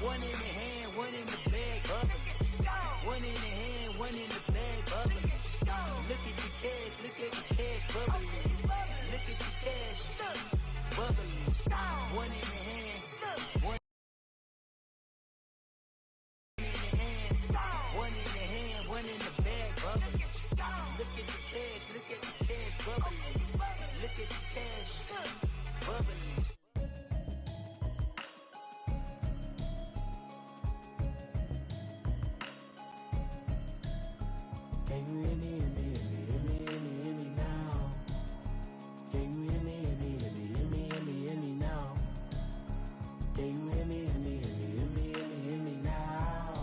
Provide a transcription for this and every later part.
One in the hand, one in the bag, bubbling. One in the hand, one in the bag, bubbling. Look at the cash, look at the cash, bubbling. Look at the cash, bubbling. One in the hand, one in the hand, one in the hand, one in the bag, bubbling. Look at the cash, look at the cash, bubbling. Look at the cash, bubbling. Can you hear me, hear me, hear me, hear me, hear me, hear me now? Can you hear me, hear me, hear me, hear me, hear me, hear me now? Can you hear me, hear me, hear me, hear me, hear me, hear me now?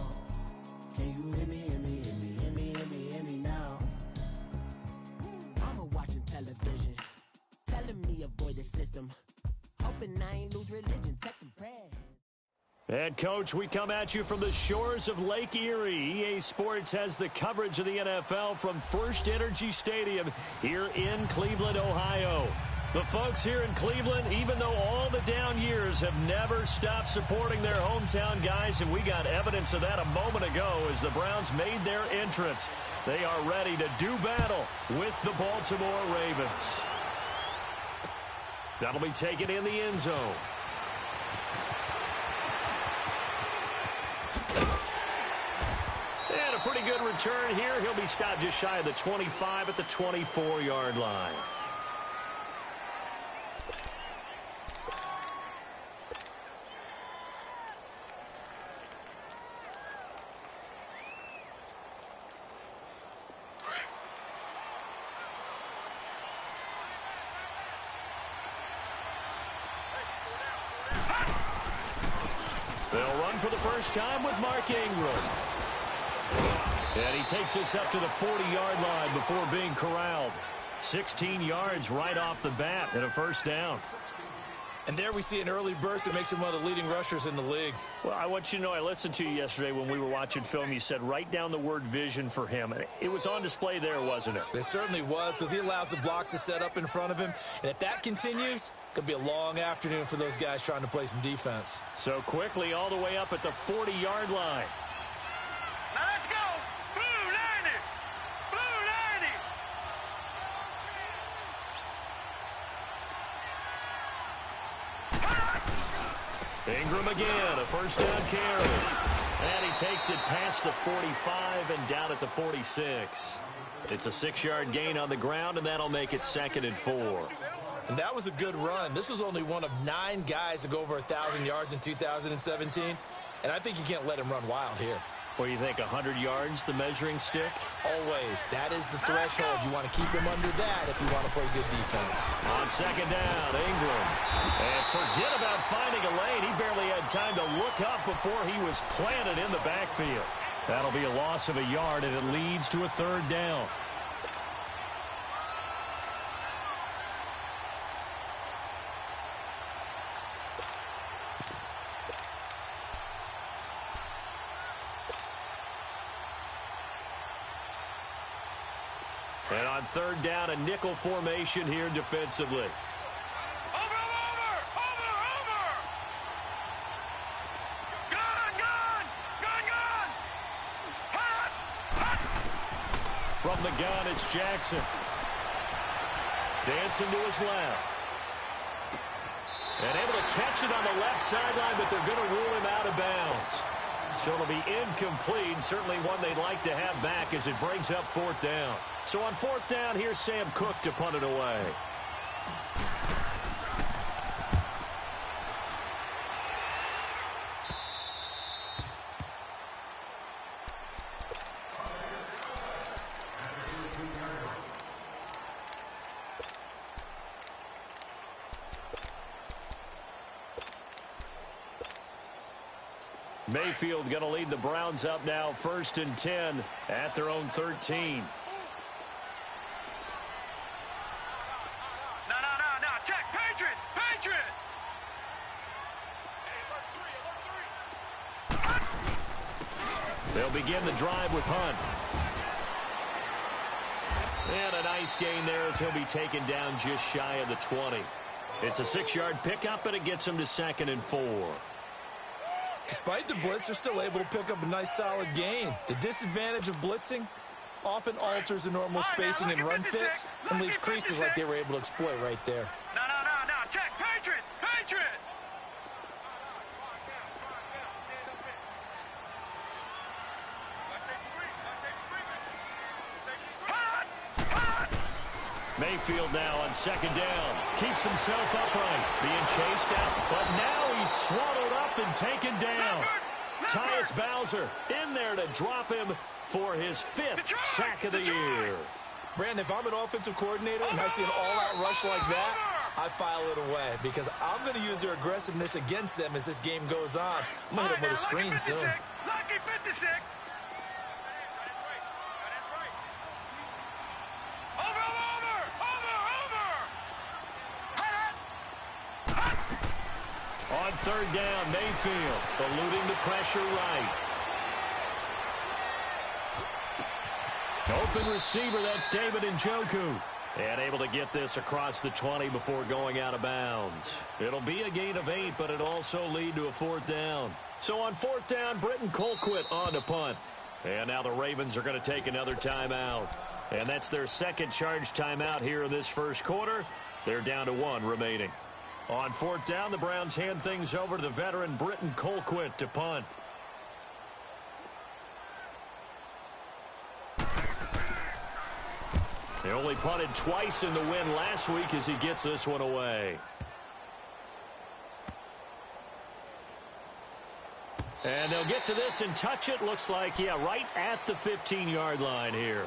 Can you hear me, hear me, hear me, hear me, hear me, hear me now? Mama watching television, telling me avoid the system, hoping I ain't lose religion, texting prayer. And, Coach, we come at you from the shores of Lake Erie. EA Sports has the coverage of the NFL from First Energy Stadium here in Cleveland, Ohio. The folks here in Cleveland, even though all the down years, have never stopped supporting their hometown guys, and we got evidence of that a moment ago as the Browns made their entrance. They are ready to do battle with the Baltimore Ravens. That'll be taken in the end zone. And a pretty good return here. He'll be stopped just shy of the 25 at the 24-yard line. They'll run for the first time with Mark Ingram. And he takes this up to the 40-yard line before being corralled. 16 yards right off the bat and a first down. And there we see an early burst that makes him one of the leading rushers in the league. Well, I want you to know, I listened to you yesterday when we were watching film. You said write down the word vision for him. It was on display there, wasn't it? It certainly was, because he allows the blocks to set up in front of him. And if that continues, it could be a long afternoon for those guys trying to play some defense. So quickly all the way up at the 40-yard line. Now let's go. Blue 90. Blue 90. Ingram again, a first down carry. And he takes it past the 45 and down at the 46. It's a 6-yard gain on the ground, and that'll make it 2nd and 4. And that was a good run. This was only one of 9 guys to go over 1,000 yards in 2017. And I think you can't let him run wild here. What do you think, 100 yards, the measuring stick? Always. That is the threshold. You want to keep him under that if you want to play good defense. On 2nd down, Ingram. And forget about finding a lane. He barely had time to look up before he was planted in the backfield. That'll be a loss of a yard, and it leads to a 3rd down. And on 3rd down, a nickel formation here defensively. Over. Gun. Hot. From the gun, it's Jackson. Dancing to his left. And able to catch it on the left sideline, but they're going to rule him out of bounds. So it'll be incomplete, certainly one they'd like to have back as it brings up 4th down. So on 4th down, here's Sam Cook to punt it away. Mayfield going to lead the Browns up now, 1st and 10 at their own 13. No. Check. Patriot. They'll begin the drive with Hunt. And a nice gain there as he'll be taken down just shy of the 20. It's a 6-yard pickup, and it gets him to 2nd and 4. Despite the blitz, they're still able to pick up a nice solid gain. The disadvantage of blitzing often alters the normal spacing and run fits and leaves creases like they were able to exploit right there. No. Check. Patriot. Mayfield now on second down. Keeps himself upright. Being chased out. But now he's swallowed up and taken down. Tyus Bowser in there to drop him for his 5th sack of the year. Brandon, if I'm an offensive coordinator and I see an all-out rush like that, I file it away because I'm going to use their aggressiveness against them as this game goes on. I'm going to hit them with a screen soon. Lucky 56. On third down, Mayfield eluding the pressure right. Open receiver, that's David Njoku. And able to get this across the 20 before going out of bounds. It'll be a gain of 8, but it'll also lead to a 4th down. So on 4th down, Britton Colquitt on to punt. And now the Ravens are going to take another timeout. And that's their second charge timeout here in this first quarter. They're down to 1 remaining. On 4th down, the Browns hand things over to the veteran Britton Colquitt to punt. He only punted twice in the win last week as he gets this one away. And they'll get to this and touch it. Looks like, yeah, right at the 15-yard line here.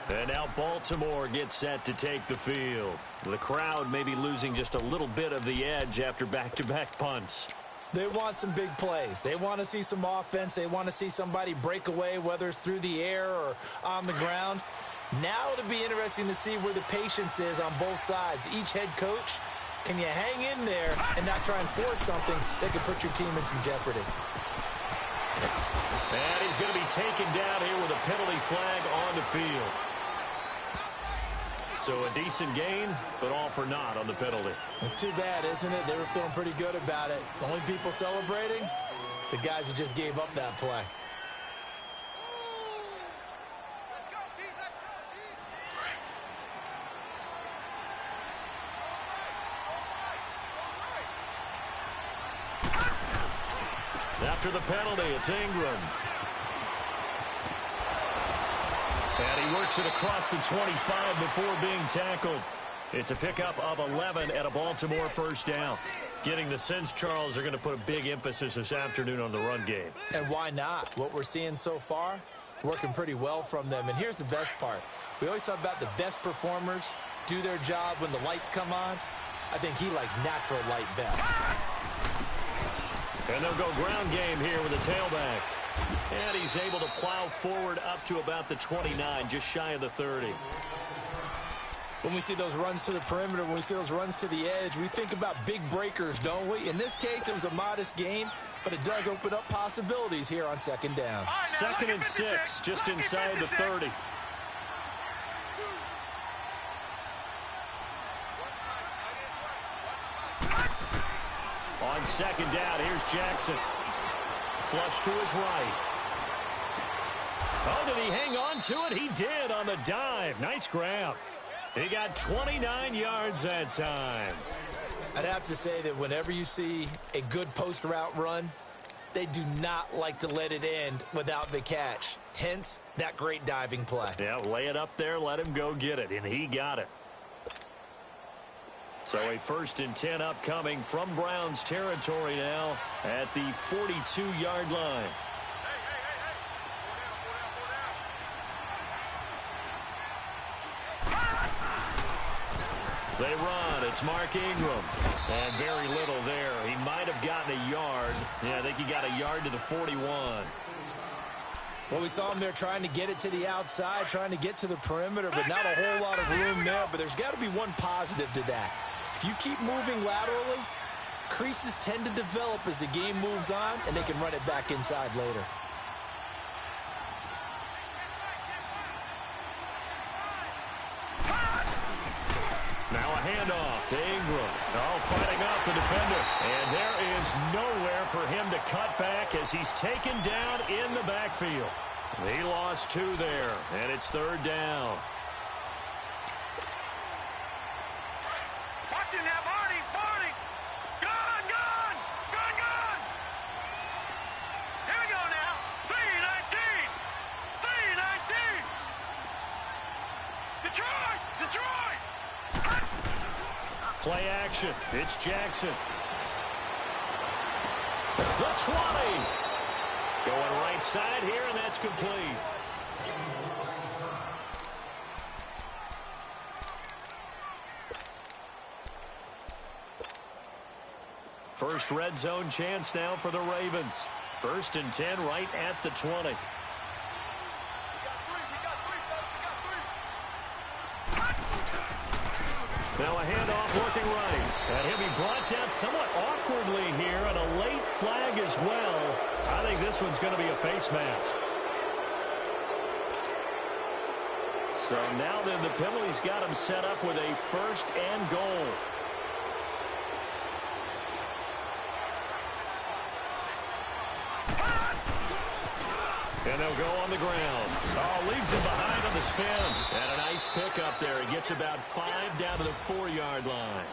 And now Baltimore gets set to take the field. The crowd may be losing just a little bit of the edge after back-to-back punts. They want some big plays. They want to see some offense. They want to see somebody break away, whether it's through the air or on the ground. Now it'll be interesting to see where the patience is on both sides. Each head coach, can you hang in there and not try and force something that could put your team in some jeopardy? And he's going to be taken down here with a penalty flag on the field. So a decent gain, but all for naught on the penalty. It's too bad, isn't it? They were feeling pretty good about it. The only people celebrating, the guys who just gave up that play. After the penalty, it's Ingram. And he works it across the 25 before being tackled. It's a pickup of 11 at a Baltimore first down. Getting the sense, Charles, are going to put a big emphasis this afternoon on the run game. And why not? What we're seeing so far, working pretty well from them. And here's the best part. We always talk about the best performers do their job when the lights come on. I think he likes natural light best. And they'll go ground game here with a tailback. And he's able to plow forward up to about the 29, just shy of the 30. When we see those runs to the perimeter, when we see those runs to the edge, we think about big breakers, don't we? In this case, it was a modest gain, but it does open up possibilities here on second down. Right, 2nd and 6, just inside the 30. On second down, here's Jackson. Flush to his right. Oh, did he hang on to it? He did on the dive. Nice grab. He got 29 yards that time. I'd have to say that whenever you see a good post route run, they do not like to let it end without the catch. Hence, that great diving play. Yeah, lay it up there, let him go get it, and he got it. So a 1st and 10 upcoming from Browns territory now at the 42-yard line. They run. It's Mark Ingram. And very little there. He might have gotten a yard. Yeah, I think he got a yard to the 41. Well, we saw him there trying to get it to the outside, trying to get to the perimeter, but not a whole lot of room there. But there's got to be one positive to that. If you keep moving laterally, creases tend to develop as the game moves on, and they can run it back inside later. Now a handoff to Ingram. Oh, fighting off the defender. And there is There's nowhere for him to cut back as he's taken down in the backfield. He lost 2 there, and it's 3rd down. Watch it now, Barney! Barney! Gone! Gone! Gone! Gone! Here we go now. 3-19! 3-19! Detroit! Detroit! Play action. It's Jackson. The 20. Going right side here, and that's complete. First red zone chance now for the Ravens. 1st and 10 right at the 20. Now a handoff looking right. And he'll be brought down somewhat awkwardly here, and a late flag as well. I think this one's going to be a face mask. So now then the penalty's got him set up with a 1st and goal. And they'll go on the ground. Oh, leaves him behind on the spin. And a nice pick up there. He gets about 5 down to the 4-yard line.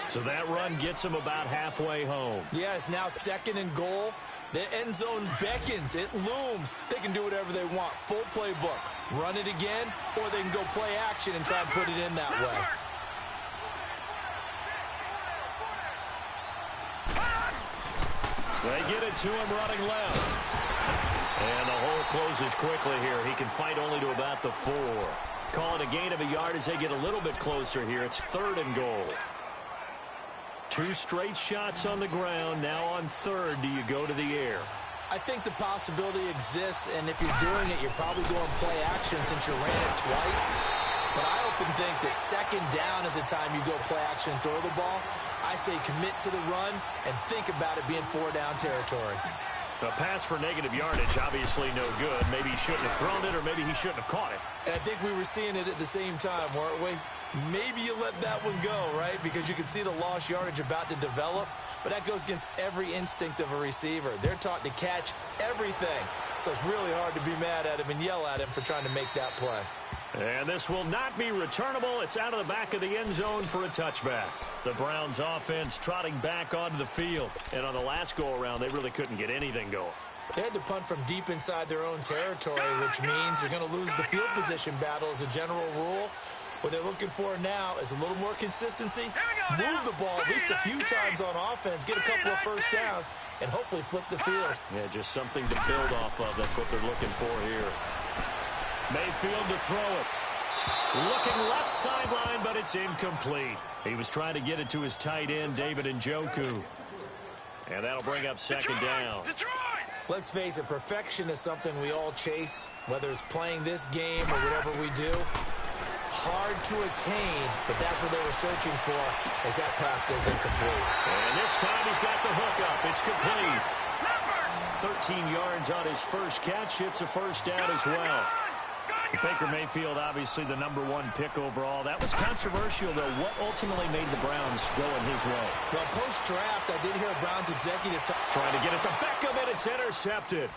So that run gets him about halfway home. Yeah, it's now 2nd and goal. The end zone beckons. It looms. They can do whatever they want. Full playbook. Run it again, or they can go play action and try and put it in that way. They get it to him running left. And the hole closes quickly here. He can fight only to about the 4. Call it a gain of a yard as they get a little bit closer here. It's 3rd and goal. 2 straight shots on the ground. Now on 3rd, do you go to the air? I think the possibility exists, and if you're doing it, you're probably going play action since you ran it twice. But I often think that 2nd down is the time you go play action and throw the ball. I say commit to the run and think about it being 4-down territory. A pass for negative yardage, obviously no good. Maybe he shouldn't have thrown it, or maybe he shouldn't have caught it. And I think we were seeing it at the same time, weren't we? Maybe you let that one go, right? Because you can see the lost yardage about to develop. But that goes against every instinct of a receiver. They're taught to catch everything. So it's really hard to be mad at him and yell at him for trying to make that play. And this will not be returnable. It's out of the back of the end zone for a touchback. The Browns offense trotting back onto the field. And on the last go-around, they really couldn't get anything going. They had to punt from deep inside their own territory, which means you're going to lose the field position battle as a general rule. What they're looking for now is a little more consistency, move the ball at least a few times on offense, get a couple of first downs, and hopefully flip the field. Yeah, just something to build off of. That's what they're looking for here. Mayfield to throw it. Looking left sideline, but it's incomplete. He was trying to get it to his tight end, David Njoku. And that'll bring up 2nd down. Let's face it, perfection is something we all chase, whether it's playing this game or whatever we do. Hard to attain, but that's what they were searching for as that pass goes incomplete. And this time he's got the hook up. It's complete. 13 yards on his first catch. It's a 1st down as well. Baker Mayfield, obviously the #1 pick overall. That was controversial, though. What ultimately made the Browns go in his way? Well, post-draft, I did hear a Browns executive trying to get it to Beckham, and it's intercepted.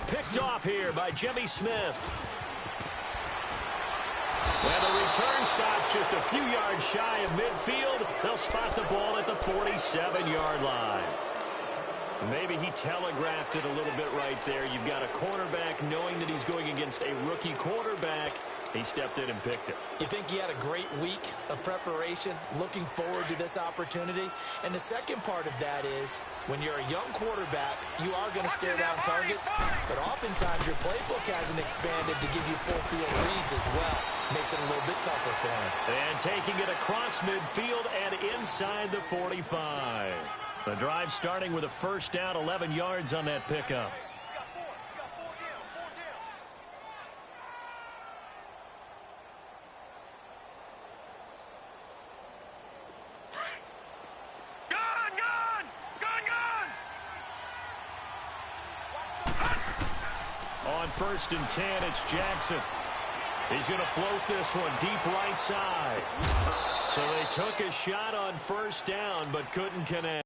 Picked off here by Jimmy Smith. And the return stops just a few yards shy of midfield. They'll spot the ball at the 47-yard line. Maybe he telegraphed it a little bit right there. You've got a cornerback knowing that he's going against a rookie quarterback. He stepped in and picked it. You think he had a great week of preparation, looking forward to this opportunity? And the second part of that is, when you're a young quarterback, you are going to stare down targets, but oftentimes your playbook hasn't expanded to give you full field reads as well. Makes it a little bit tougher for him. And taking it across midfield and inside the 45. The drive starting with a 1st down, 11 yards on that pickup. On 1st and 10, it's Jackson. He's going to float this one deep right side. So they took a shot on 1st down, but couldn't connect.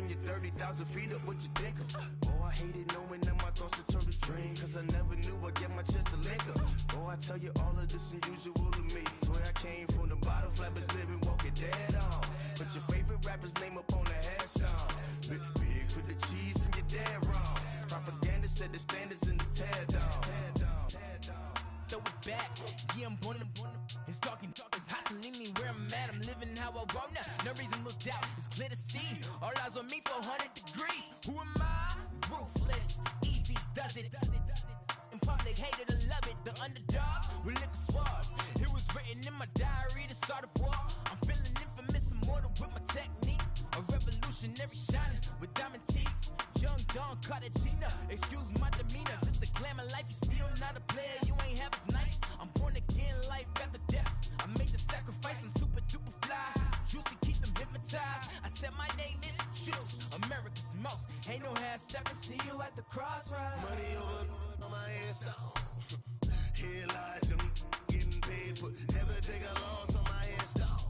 when you're 30,000 feet up, what you think of? Oh, I hated knowing that my thoughts would turn to dream, cause I never knew I'd get my chance to link up. Oh, I tell you all of this unusual to me. Swear I came from the bottom, flappers living, walking dead on. Put your favorite rapper's name up on the headstone. Big for the cheese and you're dead wrong. Propaganda set the standards in the tear down. Throw it back, yeah, I'm born to. It's dark and it's hot, so leave me where I'm at. I'm living how I want now. No reason to doubt, it's clear to see. All eyes on me, 400 degrees. Who am I? Ruthless, easy, does it. In public, hated and love it. The underdogs with liquor swabs. It was written in my diary to start a war. I'm feeling infamous, immortal with my technique. A revolutionary shining with diamond teeth. Young Don Cartagena, excuse my demeanor. This the glamour life, you still not a player, you ain't half as nice. I'm born again, life after death. I made the sacrifice, I'm super duper fly. Used to keep them hypnotized. I said my name is Juice, America's most. Ain't no half stepping, see you at the crossroads. Money over on my headstone. Here lies young, getting paid for. Never take a loss on my headstone.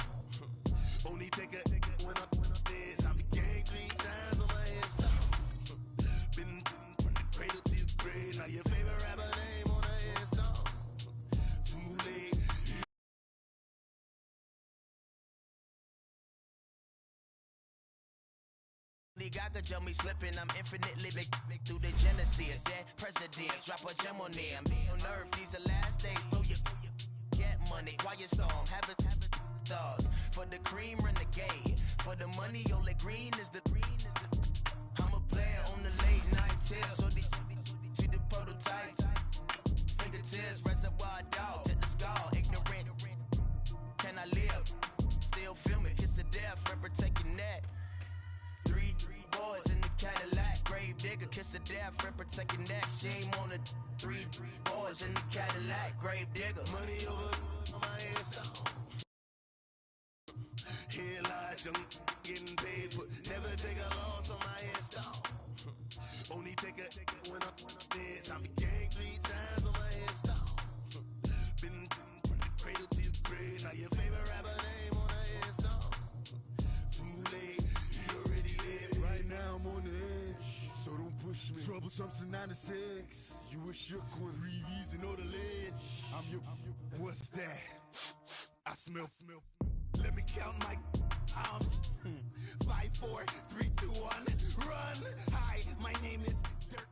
Only take a when I did. I became 3 times on my headstone. Been from the cradle to the grave. Now your favorite rapper name on the headstone. Too late. God could jump me slipping, I'm infinitely big through the genesis. Dead presidents, drop a gem on them. On earth, these the last days. Throw your get money, quiet storm, have it thoughts. For the cream, renegade. For the money, only green is the. I'm a player on the late night tips. So these see the prototype. Fingertips, reservoir dog, check the skull. Ignorant, can I live? Still film it, kiss to death, forever taking that. Three boys in the Cadillac, grave digger, kiss to death, forever taking that. Shame on the 3 boys in the Cadillac, grave digger. Money over on my headstone. Here lies young, getting paid, but never take a loss on my headstone. Only take a when I did. I became 3 times on my headstone. Been from the cradle to the grave. Now your favorite rapper name on the headstone. Too late, he already lived. Right now I'm on the edge, so don't push me. Troublesome since 96. You a shook one, breathe easy, know the ledge. I'm your, what's that? I smell. Let me count my 5, 4, 3, 2, 1, run. Hi, my name is Dirk.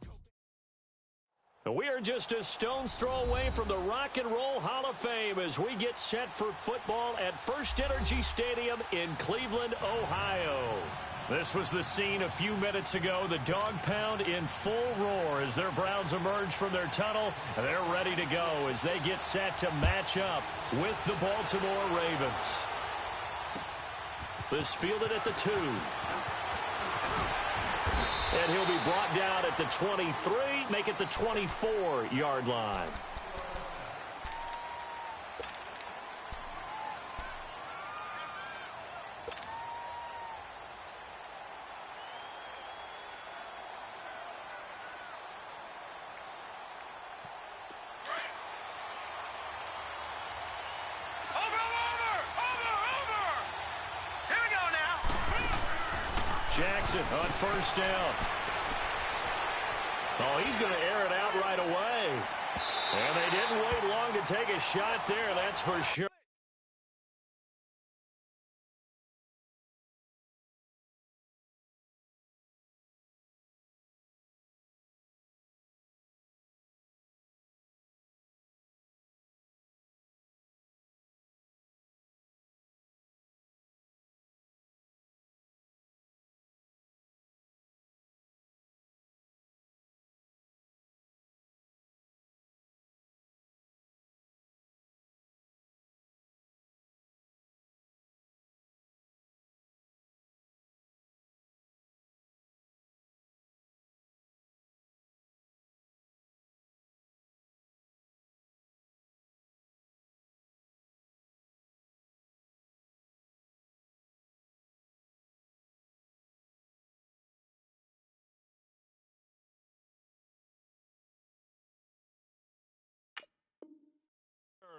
We are just a stone's throw away from the Rock and Roll Hall of Fame as we get set for football at First Energy Stadium in Cleveland, Ohio. This was the scene a few minutes ago. The dog pound in full roar as their Browns emerge from their tunnel. They're ready to go as they get set to match up with the Baltimore Ravens. This fielded at the 2. And he'll be brought down at the 23, make it the 24-yard line. Jackson on first down. Oh, he's going to air it out right away. And they didn't wait long to take a shot there, that's for sure.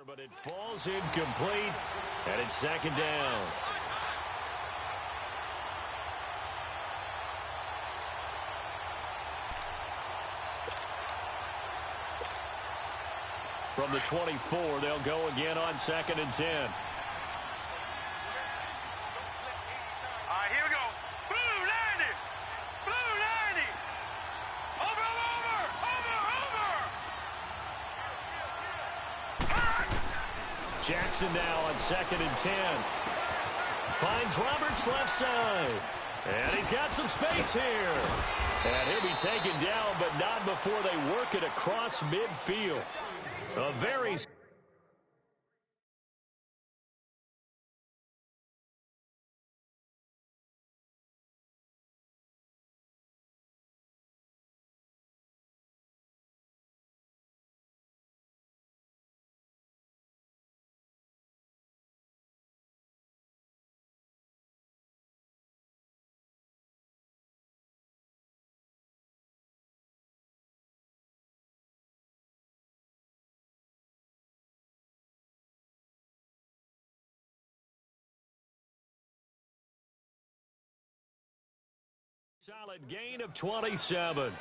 But it falls incomplete, and it's second down. From the 24, they'll go again on 2nd and 10. All right, here we go. Blue 90. Blue 90. Over. Jackson now on 2nd and 10. Finds Roberts left side. And he's got some space here. And he'll be taken down, but not before they work it across midfield. A very... Solid gain of 27.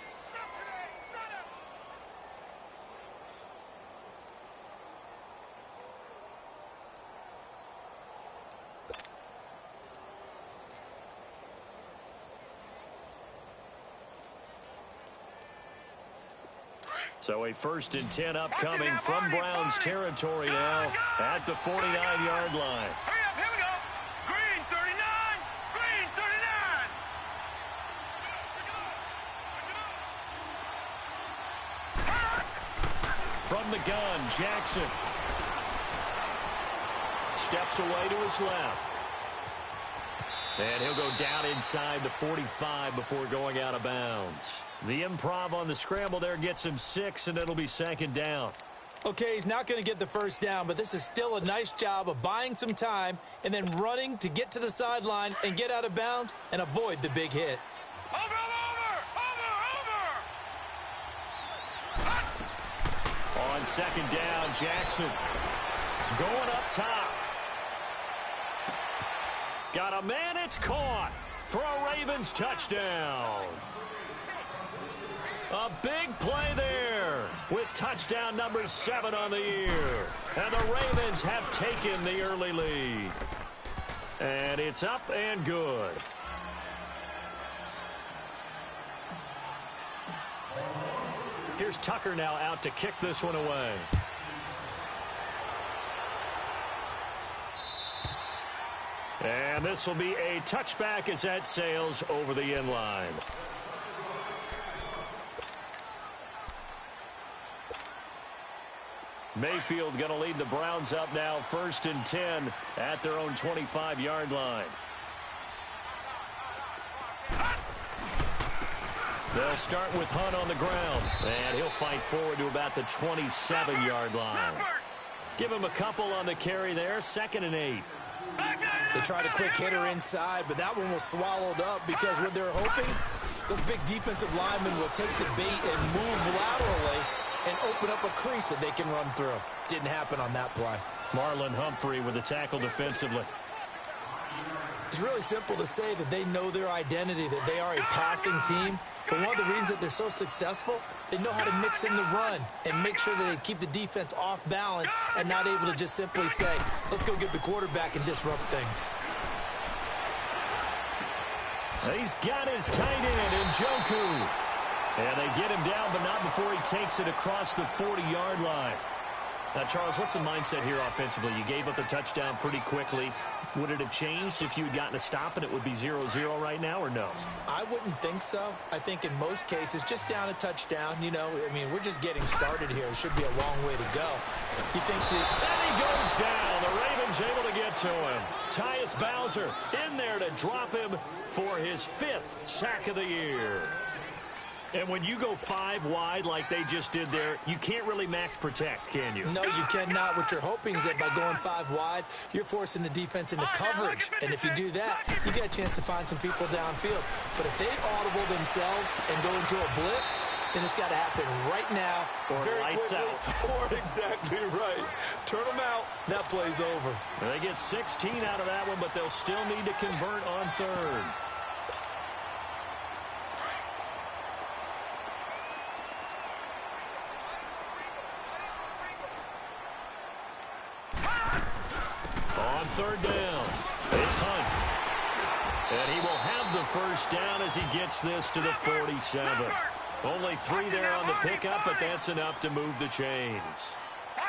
So a 1st and 10 upcoming from Browns territory now at the 49-yard line. Hurry up, here we go. Green 39. Green 39. From the gun, Jackson steps away to his left. And he'll go down inside the 45 before going out of bounds. The improv on the scramble there gets him 6, and it'll be 2nd down. Okay, he's not going to get the first down, but this is still a nice job of buying some time and then running to get to the sideline and get out of bounds and avoid the big hit. Over. On 2nd down, Jackson going up top. Got a man, it's caught for a Ravens touchdown. A big play there with touchdown number 7 on the year. And the Ravens have taken the early lead. And it's up and good. Here's Tucker now out to kick this one away. And this will be a touchback as that sails over the end line. Mayfield going to lead the Browns up now 1st and 10 at their own 25-yard line. They'll start with Hunt on the ground, and he'll fight forward to about the 27-yard line. Give him a couple on the carry there, 2nd and 8. They tried a quick hitter inside, but that one was swallowed up because what they're hoping, those big defensive linemen will take the bait and move laterally and open up a crease that they can run through. Didn't happen on that play. Marlon Humphrey with the tackle defensively. It's really simple to say that they know their identity, that they are a passing team. But one of the reasons that they're so successful, they know how to mix in the run and make sure that they keep the defense off balance and not able to just simply say, let's go get the quarterback and disrupt things. He's got his tight end, Njoku. And they get him down, but not before he takes it across the 40-yard line. Now, Charles, what's the mindset here offensively? You gave up a touchdown pretty quickly. Would it have changed if you had gotten a stop and it would be 0-0 right now, or no? I wouldn't think so. I think in most cases, just down a touchdown, you know, I mean, we're just getting started here. It should be a long way to go. You think to... And he goes down. The Ravens able to get to him. Tyus Bowser in there to drop him for his 5th sack of the year. And when you go 5 wide like they just did there, you can't really max protect, can you? No, you cannot. What you're hoping is that by going 5 wide, you're forcing the defense into coverage. And if you do that, you get a chance to find some people downfield. But if they audible themselves and go into a blitz, then it's got to happen right now. Or very lights quickly, out. Or exactly right. Turn them out. That play's over. And they get 16 out of that one, but they'll still need to convert on 3rd. third down. It's Hunt. And he will have the first down as he gets this to the 47. Only 3 there on the pickup, but that's enough to move the chains.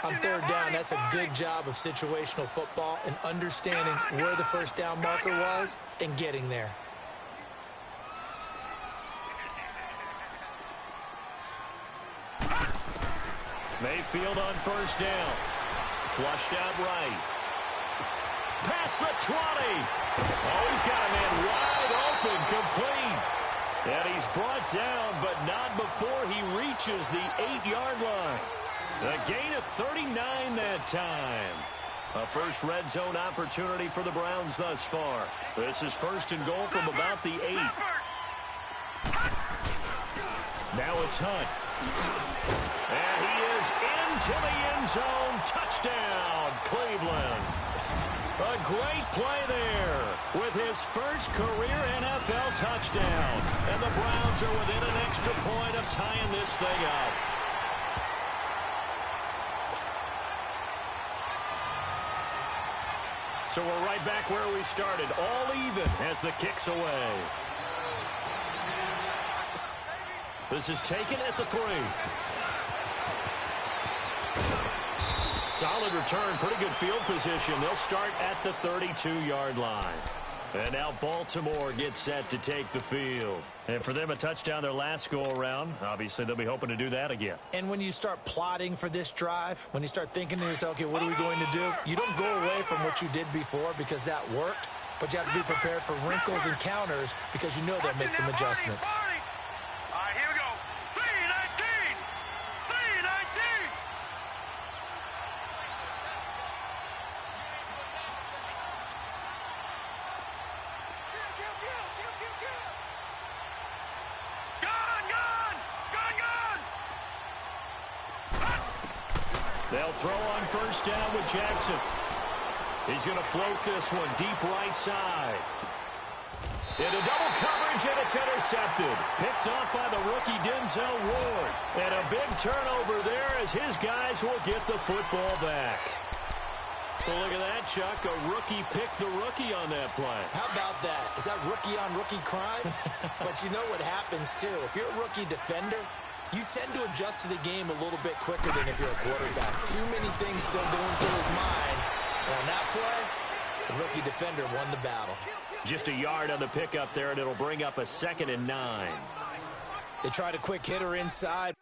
On third down, that's a good job of situational football and understanding where the first down marker was and getting there. Mayfield on first down. Flushed out right. Past the 20. Oh, he's got a man wide open, complete. And he's brought down, but not before he reaches the 8-yard line. A gain of 39 that time. A first red zone opportunity for the Browns thus far. This is first and goal from about the 8. Now it's Hunt. And he is into the end zone. Touchdown, Cleveland. A great play there with his first career NFL touchdown. And the Browns are within an extra point of tying this thing up. So we're right back where we started, all even as the kick's away. This is taken at the 3. Solid return, pretty good field position. They'll start at the 32-yard line. And now Baltimore gets set to take the field. And for them, a touchdown their last go-around. Obviously, they'll be hoping to do that again. And when you start plotting for this drive, when you start thinking to yourself, okay, what are we going to do? You don't go away from what you did before because that worked, but you have to be prepared for wrinkles and counters because you know they'll make some adjustments. All right, here we go. 3-19. 3-19. They'll throw on first down with Jackson. He's going to float this one deep right side. Into double coverage, and it's intercepted. Picked off by the rookie Denzel Ward. And a big turnover there as his guys will get the football back. Well, look at that, Chuck. A rookie picked the rookie on that play. How about that? Is that rookie-on-rookie crime? But you know what happens, too. If you're a rookie defender, you tend to adjust to the game a little bit quicker than if you're a quarterback. Too many things still going through his mind. And on that play, the rookie defender won the battle. Just a yard on the pickup there, and it'll bring up a 2nd and 9. They tried a quick hitter inside.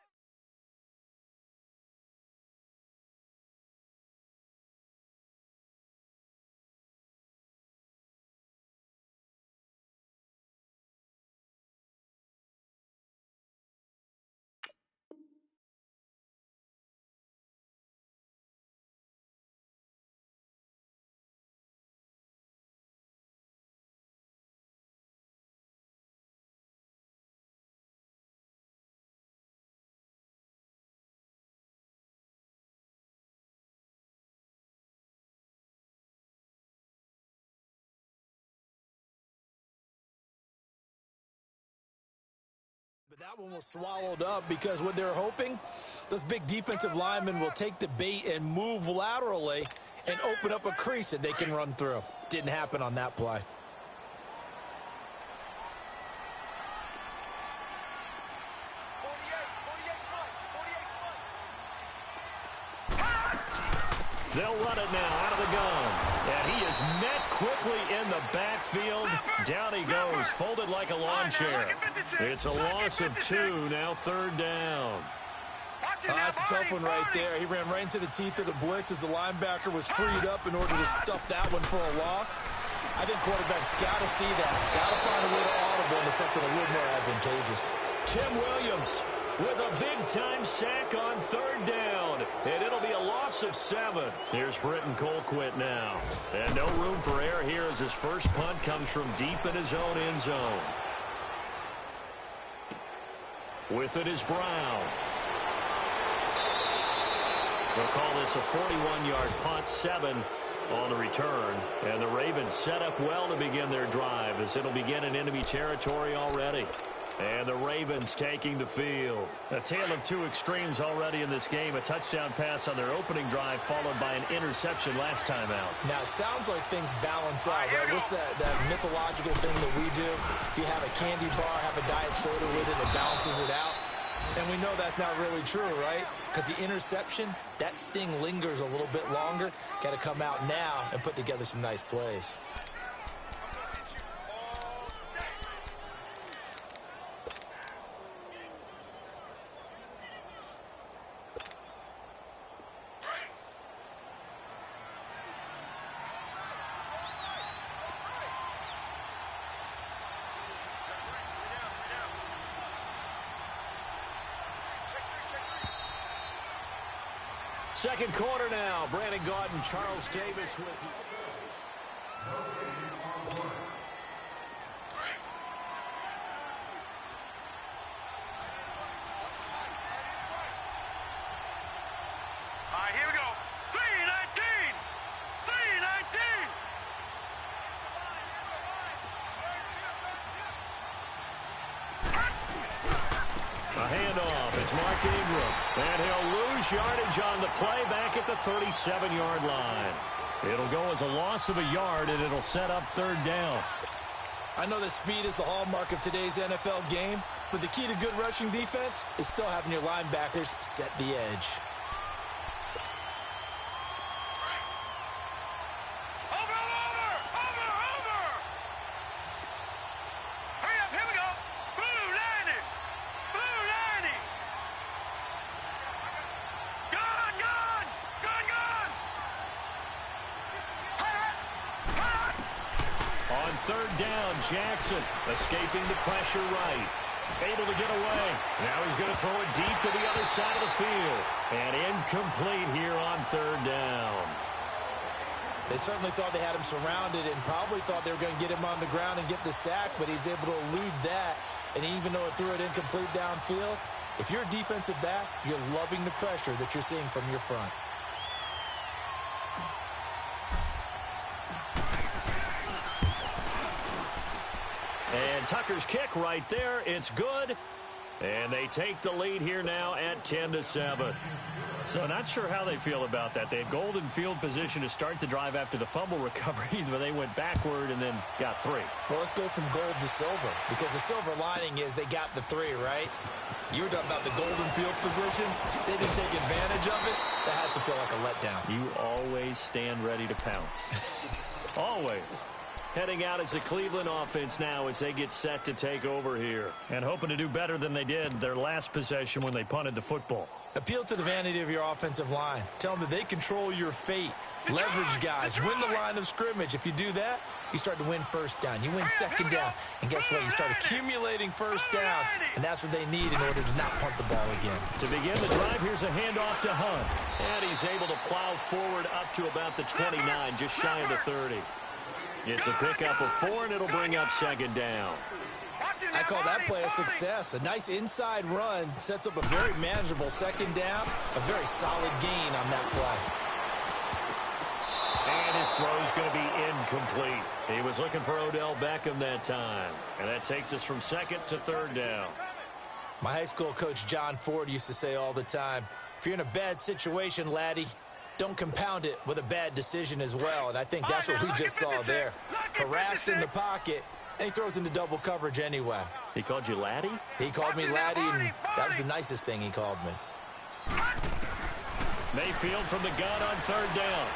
But that one was swallowed up because what they're hoping, those big defensive linemen will take the bait and move laterally and open up a crease that they can run through. Didn't happen on that play. They'll run it now out of the gun. And he is met quickly in the backfield. Down he goes, folded like a lawn chair. It's a loss of 2, now 3rd down. That's a tough one right there. He ran right into the teeth of the blitz as the linebacker was freed up in order to stuff that one for a loss. I think quarterbacks got to see that. Got to find a way to audible into something a little more advantageous. Tim Williams with a big-time sack on 3rd down. And it'll be a loss of 7. Here's Britton Colquitt now. And no room for error here as his first punt comes from deep in his own end zone. With it is Brown. They'll call this a 41-yard punt, 7 on the return. And the Ravens set up well to begin their drive as it'll begin in enemy territory already. And the Ravens taking the field. A tale of two extremes already in this game. A touchdown pass on their opening drive followed by an interception last time out. Now, it sounds like things balance out, right? What's that mythological thing that we do? If you have a candy bar, have a diet soda with it, it balances it out. And we know that's not really true, right? Because the interception, that sting lingers a little bit longer. Got to come out now and put together some nice plays. Second quarter now. Brandon Gaudin, Charles Davis with you. All right, here we go. 3-19. 3-19. A handoff. It's Mark Ingram. And he'll lose yardage on the play back at the 37-yard line. It'll go as a loss of a yard, and it'll set up third down. I know that speed is the hallmark of today's NFL game, but the key to good rushing defense is still having your linebackers set the edge. Third down, Jackson escaping the pressure right. Able to get away. Now he's going to throw it deep to the other side of the field. And incomplete here on third down. They certainly thought they had him surrounded and probably thought they were going to get him on the ground and get the sack, but he was able to elude that. And even though it threw it incomplete downfield, if you're a defensive back, you're loving the pressure that you're seeing from your front. And Tucker's kick right there. It's good. And they take the lead here now at 10-7. So not sure how they feel about that. They had golden field position to start the drive after the fumble recovery, but they went backward and then got three. Well, let's go from gold to silver, because the silver lining is they got the three, right? You were talking about the golden field position. They didn't take advantage of it. That has to feel like a letdown. You always stand ready to pounce. Always. Heading out as the Cleveland offense now as they get set to take over here. And hoping to do better than they did their last possession when they punted the football. Appeal to the vanity of your offensive line. Tell them that they control your fate. Leverage guys. Win the line of scrimmage. If you do that, you start to win first down. You win second down. And guess what? You start accumulating first downs. And that's what they need in order to not punt the ball again. To begin the drive, here's a handoff to Hunt. And he's able to plow forward up to about the 29, just shy of the 30. It's a pickup of 4, and it'll bring up second down. I call that play a success. A nice inside run sets up a very manageable second down. A very solid gain on that play. And his throw's going to be incomplete. He was looking for Odell Beckham that time. And that takes us from second to third down. My high school coach, John Ford, used to say all the time, if you're in a bad situation, laddie, don't compound it with a bad decision as well. And I think that's what we just saw there. Harassed in the pocket, and he throws into double coverage anyway. He called you laddie? He called me laddie, and that was the nicest thing he called me. Mayfield from the gun on third down.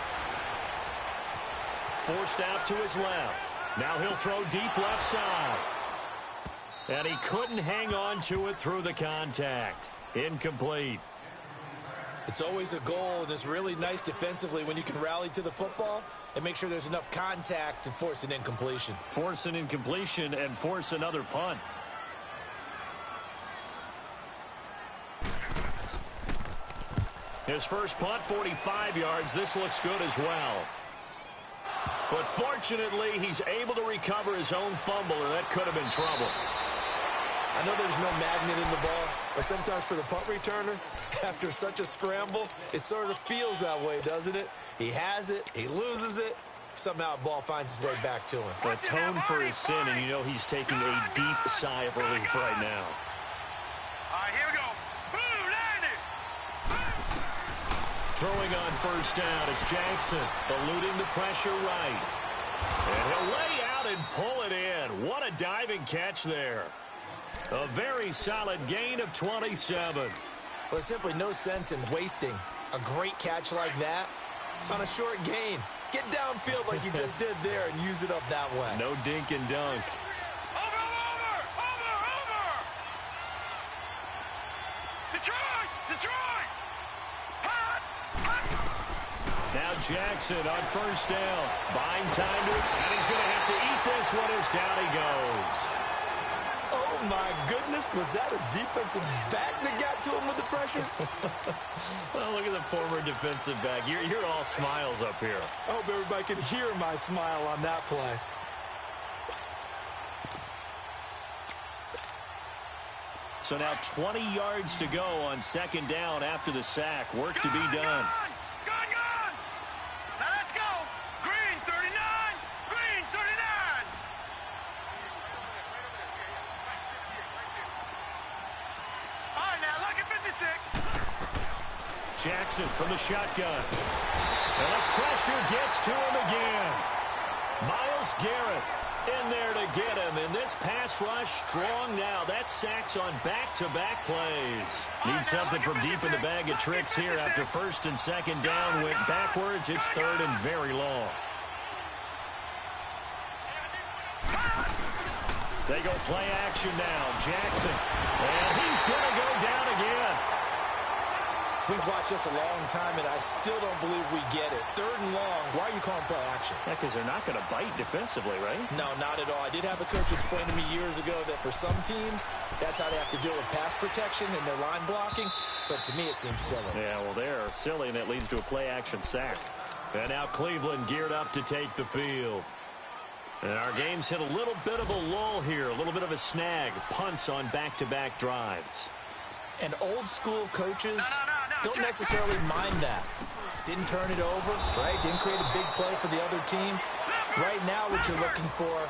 Forced out to his left. Now he'll throw deep left side. And he couldn't hang on to it through the contact. Incomplete. It's always a goal, and it's really nice defensively when you can rally to the football and make sure there's enough contact to force an incompletion. Force an incompletion and force another punt. His first punt, 45 yards. This looks good as well. But fortunately, he's able to recover his own fumble, and that could have been trouble. I know there's no magnet in the ball, but sometimes for the punt returner, after such a scramble, it sort of feels that way, doesn't it? He has it, he loses it, somehow the ball finds its way back to him. Atone for his sin, and you know he's taking a deep sigh of relief right now. All right, here we go. Boom, landed. Throwing on first down, it's Jackson, eluding the pressure right. And he'll lay out and pull it in. What a diving catch there. A very solid gain of 27. Well, there's simply no sense in wasting a great catch like that on a short gain. Get downfield like you just did there and use it up that way. No dink and dunk. Over. Detroit. Hot. Now Jackson on first down. Buying time to it, and he's going to have to eat this one as down he goes. Oh, my goodness. Was that a defensive back that got to him with the pressure? Well, look at the former defensive back. You're all smiles up here. I hope everybody can hear my smile on that play. So now 20 yards to go on second down after the sack. Work to be done. Gone. Now let's go. Green 39. Green 39. All right, now look at 56. Jackson from the shotgun. And the pressure gets to him again. Myles Garrett in there to get him. And this pass rush strong now. That sacks on back-to-back plays. Need something from deep in the bag of tricks here after first and second down went backwards. It's third and very long. They go play action now. Jackson. And he's going to go down again. We've watched this a long time, and I still don't believe we get it. Third and long. Why are you calling play action? Yeah, because they're not going to bite defensively, right? No, not at all. I did have a coach explain to me years ago that for some teams, that's how they have to deal with pass protection and their line blocking. But to me, it seems silly. Yeah, well, they're silly, and it leads to a play-action sack. And now Cleveland geared up to take the field. And our game's hit a little bit of a lull here, a little bit of a snag. Punts on back-to-back drives. And old-school coaches don't necessarily mind that. Didn't turn it over, right? Didn't create a big play for the other team. Right now, what you're looking for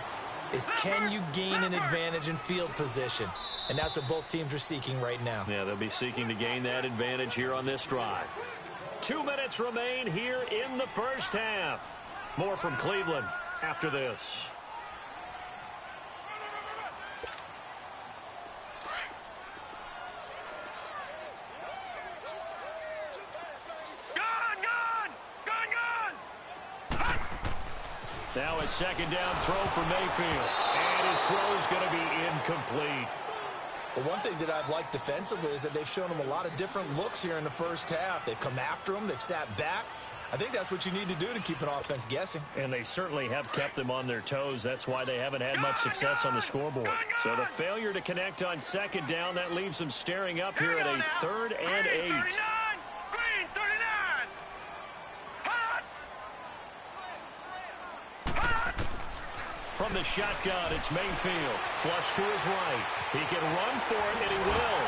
is can you gain an advantage in field position? And that's what both teams are seeking right now. Yeah, they'll be seeking to gain that advantage here on this drive. 2 minutes remain here in the first half. More from Cleveland after this. Now a second down throw for Mayfield. And his throw is going to be incomplete. Well, one thing that I've liked defensively is that they've shown him a lot of different looks here in the first half. They've come after him. They've sat back. I think that's what you need to do to keep an offense guessing. And they certainly have kept them on their toes. That's why they haven't had much success on the scoreboard. So the failure to connect on second down, that leaves them staring up here at a 3rd and 8. Green 39. From the shotgun, it's Mayfield. Flush to his right. He can run for it, and he will.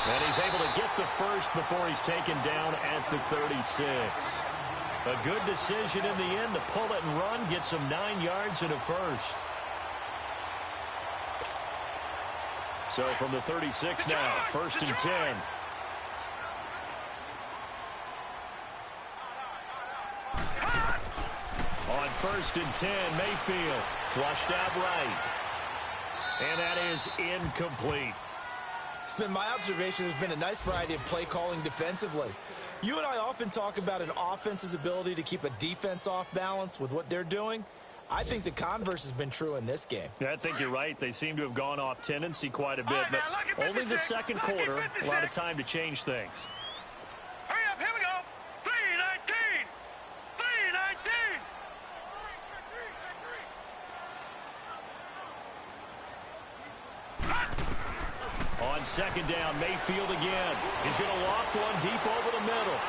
And he's able to get the first before he's taken down at the 36. A good decision in the end to pull it and run, gets him 9 yards and a first. So from the 36 now, 1st and 10. On 1st and 10, Mayfield flushed out right. And that is incomplete. It's been my observation there's been a nice variety of play calling defensively. You and I often talk about an offense's ability to keep a defense off balance with what they're doing. I think the converse has been true in this game. Yeah, I think you're right. They seem to have gone off tendency quite a bit, but only the second quarter, a lot of time to change things. Hurry up, here we go. 3:19. 3:19. On second down, Mayfield again. He's going to loft one deep over the middle.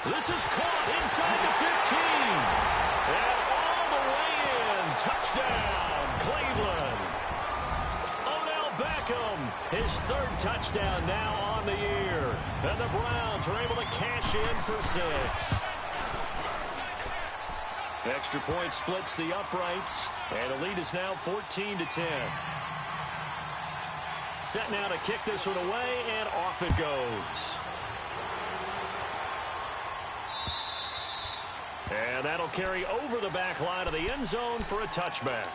This is caught inside the 15. And all the way in. Touchdown, Cleveland. Odell Beckham, his 3rd touchdown now on the year. And the Browns are able to cash in for 6. Extra point splits the uprights, and the lead is now 14-10. Set now to kick this one away, and off it goes. And that'll carry over the back line of the end zone for a touchback.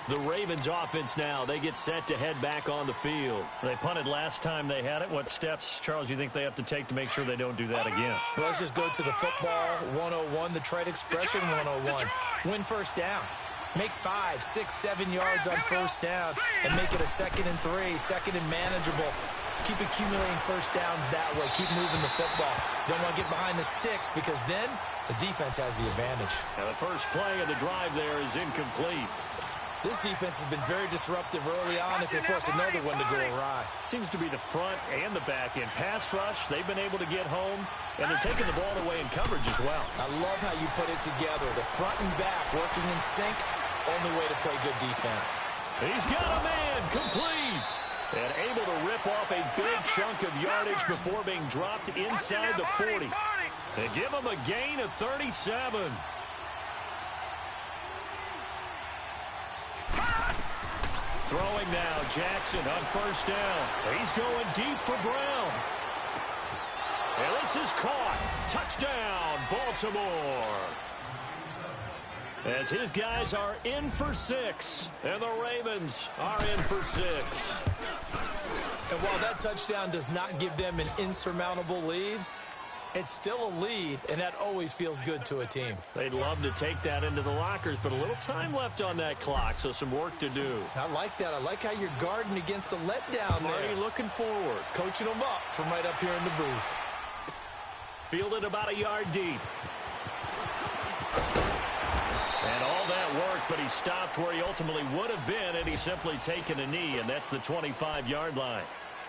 The Ravens offense now, they get set to head back on the field. They punted last time they had it. What steps, Charles, you think they have to take to make sure they don't do that again? Well, let's just go to the football 101, the trade expression 101. Win first down. Make 5, 6, 7 yards on first down and make it a 2nd and 3, second and manageable. Keep accumulating first downs that way. Keep moving the football. You don't want to get behind the sticks because then the defense has the advantage. Now the first play of the drive there is incomplete. This defense has been very disruptive early on as they force another one to go awry. Seems to be the front and the back end. Pass rush, they've been able to get home, and they're taking the ball away in coverage as well. I love how you put it together. The front and back working in sync, only way to play good defense. He's got a man, complete, and able to rip off a big chunk of yardage before being dropped inside the 40. They give him a gain of 37. Throwing now, Jackson on first down. He's going deep for Brown. And this is caught. Touchdown, Baltimore. As his guys are in for 6, and the Ravens are in for 6. And while that touchdown does not give them an insurmountable lead, it's still a lead, and that always feels good to a team. They'd love to take that into the lockers, but a little time left on that clock, so some work to do. I like that. I like how you're guarding against a letdown there. Already looking forward. Coaching them up from right up here in the booth. Fielded about a yard deep. And all that work, but he stopped where he ultimately would have been, and he's simply taken a knee, and that's the 25-yard line.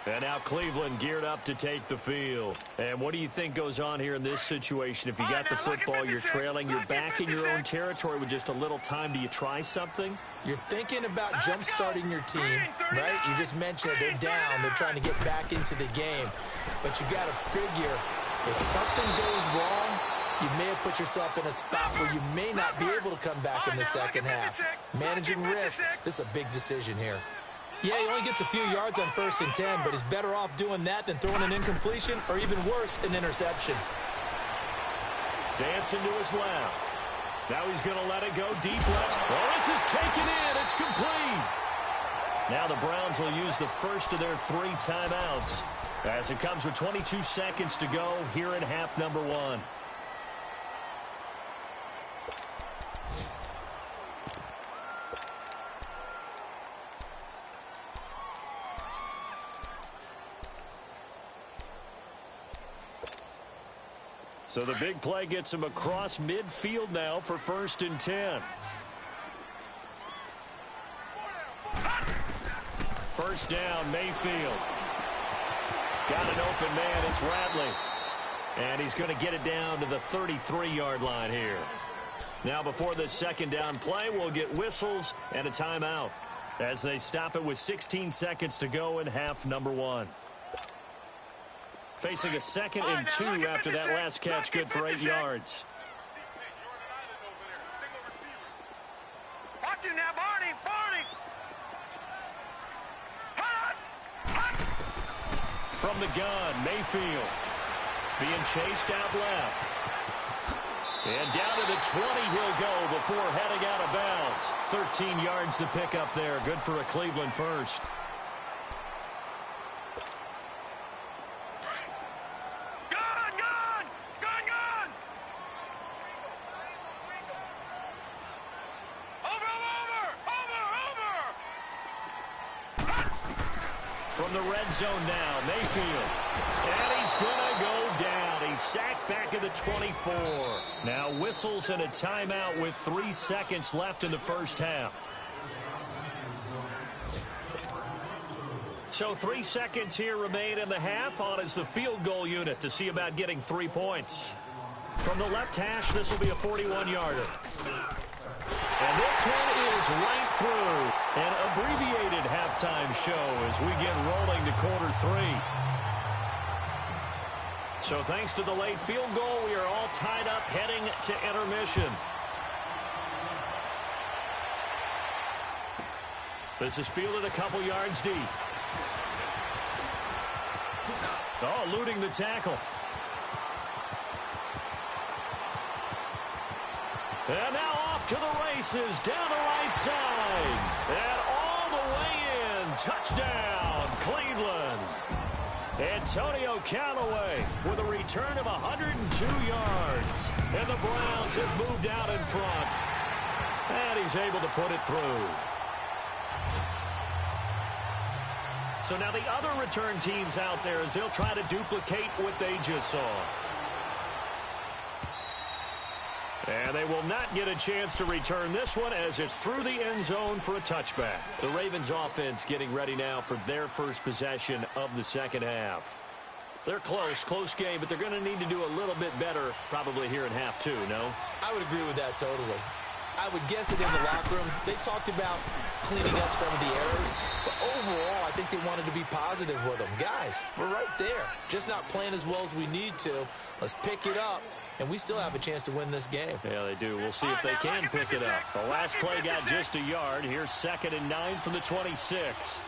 And now Cleveland geared up to take the field. And what do you think goes on here in this situation? If you got the football, you're trailing, you're back in your own territory with just a little time. Do you try something? You're thinking about jump-starting your team, right? You just mentioned it. They're down. They're trying to get back into the game. But you got to figure, if something goes wrong, you may have put yourself in a spot where you may not be able to come back in the second half. Managing risk, this is a big decision here. Yeah, he only gets a few yards on 1st and 10, but he's better off doing that than throwing an incompletion or even worse, an interception. Dancing to his left. Now he's going to let it go deep left. Oh, this is taken in. It's complete. Now the Browns will use the first of their 3 timeouts as it comes with 22 seconds to go here in half number 1. So the big play gets him across midfield now for 1st and 10. First down, Mayfield. Got an open man, it's Radley. And he's going to get it down to the 33-yard line here. Now before this second down play, we'll get whistles and a timeout as they stop it with 16 seconds to go in half number 1. Facing a 2nd and 2 after that last catch, good for 8 yards. Watch him now, Barney! From the gun, Mayfield being chased out left. And down to the 20 he'll go before heading out of bounds. 13 yards to pick up there. Good for a Cleveland first. From the red zone now, Mayfield. And he's going to go down. He's sacked back at the 24. Now whistles and a timeout with 3 seconds left in the first half. So 3 seconds here remain in the half. On is the field goal unit to see about getting 3 points. From the left hash, this will be a 41-yarder. And this one is right through. An abbreviated halftime show as we get rolling to quarter 3. So thanks to the late field goal, we are all tied up heading to intermission. This is fielded a couple yards deep. Oh, eluding the tackle. And now off to the races, down the right side. And all the way in. Touchdown, Cleveland. Antonio Callaway with a return of 102 yards. And the Browns have moved out in front. And he's able to put it through. So now the other return teams out there as they'll try to duplicate what they just saw. And they will not get a chance to return this one as it's through the end zone for a touchback. The Ravens offense getting ready now for their first possession of the second half. They're close game, but they're going to need to do a little bit better probably here in half two, no? I would agree with that totally. I would guess that in the locker room, they talked about cleaning up some of the errors, but overall, I think they wanted to be positive with them. Guys, we're right there. Just not playing as well as we need to. Let's pick it up, and we still have a chance to win this game. Yeah, they do. We'll see if they can pick it up. The last play got just a yard. Here's 2nd and 9 from the 26.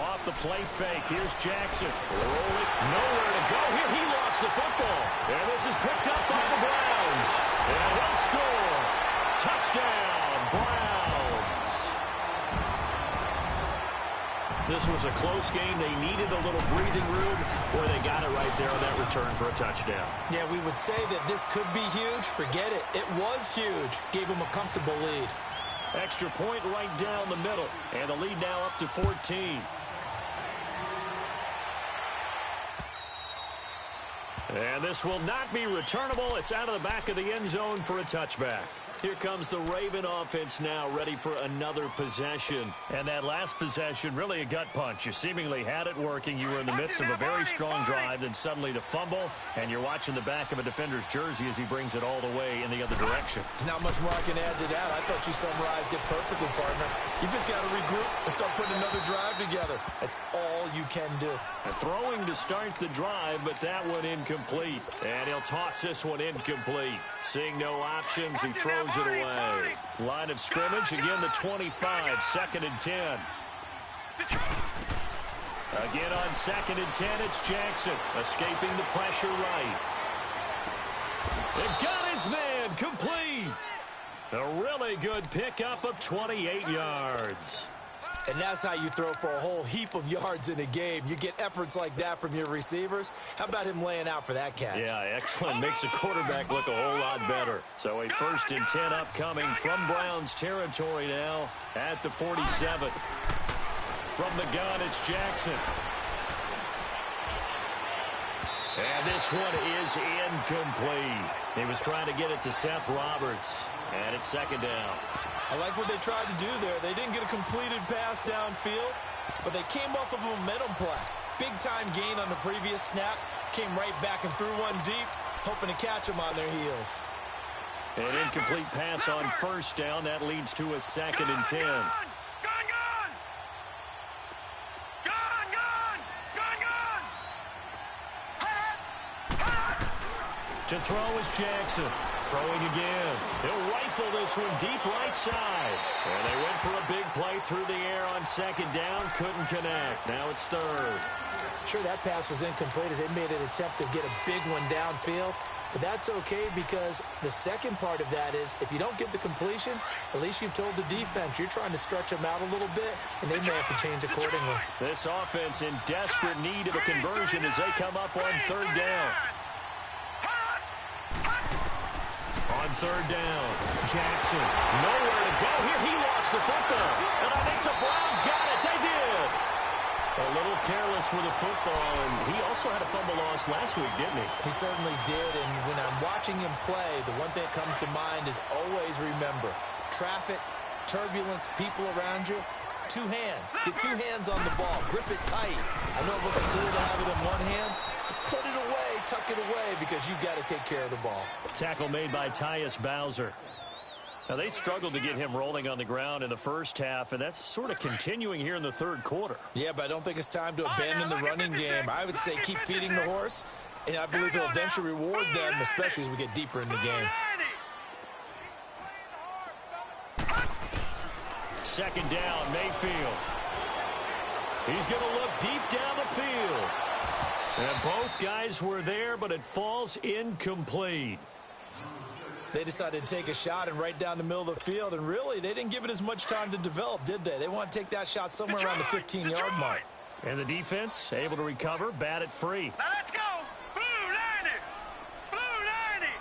Off the play fake. Here's Jackson. Rolling. Nowhere to go here. He lost the football. And this is picked up by the Browns. And they'll score. Touchdown, Browns. This was a close game. They needed a little breathing room where they got it right there on that return for a touchdown. Yeah, we would say that this could be huge. Forget it. It was huge. Gave them a comfortable lead. Extra point right down the middle. And the lead now up to 14. And this will not be returnable. It's out of the back of the end zone for a touchback. Here comes the Raven offense now, ready for another possession. And that last possession, really a gut punch. You seemingly had it working. You were in the midst of a very strong drive, then suddenly the fumble, and you're watching the back of a defender's jersey as he brings it all the way in the other direction. There's not much more I can add to that. I thought you summarized it perfectly, partner. You just got to regroup and start putting another drive together. That's all you can do. Throwing to start the drive, but that one incomplete. And he'll toss this one incomplete. Seeing no options, he throws it away. Line of scrimmage, again the 25, 2nd and 10. Again on 2nd and 10, it's Jackson, escaping the pressure right. They've got his man, complete. A really good pickup of 28 yards. And that's how you throw for a whole heap of yards in a game. You get efforts like that from your receivers. How about him laying out for that catch? Yeah, excellent. Makes the quarterback look a whole lot better. So a 1st and 10 upcoming from Browns territory now at the 47. From the gun, it's Jackson. And this one is incomplete. He was trying to get it to Seth Roberts. And it's 2nd down. I like what they tried to do there. They didn't get a completed pass downfield, but they came off of a momentum play. Big-time gain on the previous snap. Came right back and threw one deep, hoping to catch them on their heels. An incomplete pass on 1st down. That leads to a 2nd and 10. To throw is Jackson. Throwing again. He'll rifle this one deep right side. And they went for a big play through the air on 2nd down. Couldn't connect. Now it's 3rd. Sure, that pass was incomplete as they made an attempt to get a big one downfield. But that's okay because the second part of that is if you don't get the completion, at least you've told the defense you're trying to stretch them out a little bit, and they may have to change accordingly. This offense in desperate need of a conversion as they come up on 3rd down. On 3rd down, Jackson, nowhere to go here. He lost the football, and I think the Browns got it. They did. A little careless with the football, and he also had a fumble loss last week, didn't he? He certainly did, and when I'm watching him play, the one thing that comes to mind is always remember, traffic, turbulence, people around you, 2 hands. Get 2 hands on the ball. Grip it tight. I know it looks cool to have it in one hand. Put it away, tuck it away, because you've got to take care of the ball. Tackle made by Tyus Bowser. Now, they struggled to get him rolling on the ground in the first half, and that's sort of continuing here in the 3rd quarter. Yeah, but I don't think it's time to abandon the running game. I would say keep feeding the horse, and I believe he'll eventually reward them, especially as we get deeper in the game. second down. Mayfield. He's going to look deep down the field. And both guys were there, but it falls incomplete. They decided to take a shot and right down the middle of the field, and really, they didn't give it as much time to develop, did they? They want to take that shot somewhere around the 15-yard mark. And the defense able to recover, bat it free. Now let's go. Blue 90. Blue 90.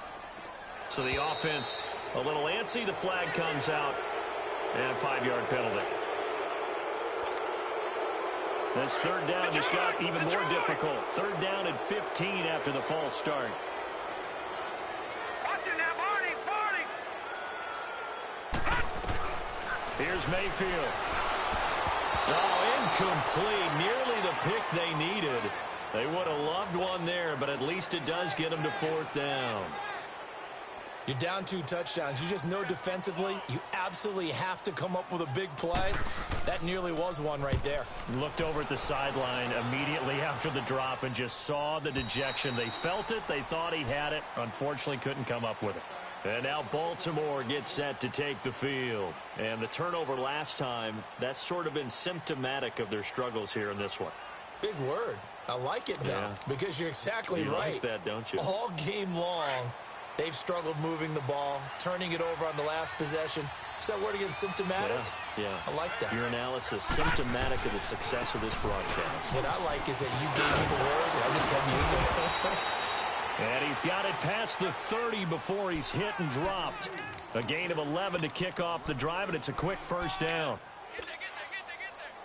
So the offense a little antsy. The flag comes out, and a 5-yard penalty. This third down just got even more difficult. Third down at 15 after the false start. Watch it now, Barney. Here's Mayfield. Oh, incomplete. Nearly the pick they needed. They would have loved one there, but at least it does get them to fourth down. You're down 2 touchdowns. You just know defensively you absolutely have to come up with a big play. That nearly was one right there. Looked over at the sideline immediately after the drop and just saw the dejection. They felt it. They thought he had it. Unfortunately, couldn't come up with it. And now Baltimore gets set to take the field. And the turnover last time, that's sort of been symptomatic of their struggles here in this one. Big word. I like it, though, because you're exactly right. You like that, don't you? All game long, they've struggled moving the ball, turning it over on the last possession. Is that word again, symptomatic? Yeah. I like that. Your analysis, symptomatic of the success of this broadcast. What I like is that you gave me the word, and I just kept using it. And he's got it past the 30 before he's hit and dropped. A gain of 11 to kick off the drive, and it's a quick first down.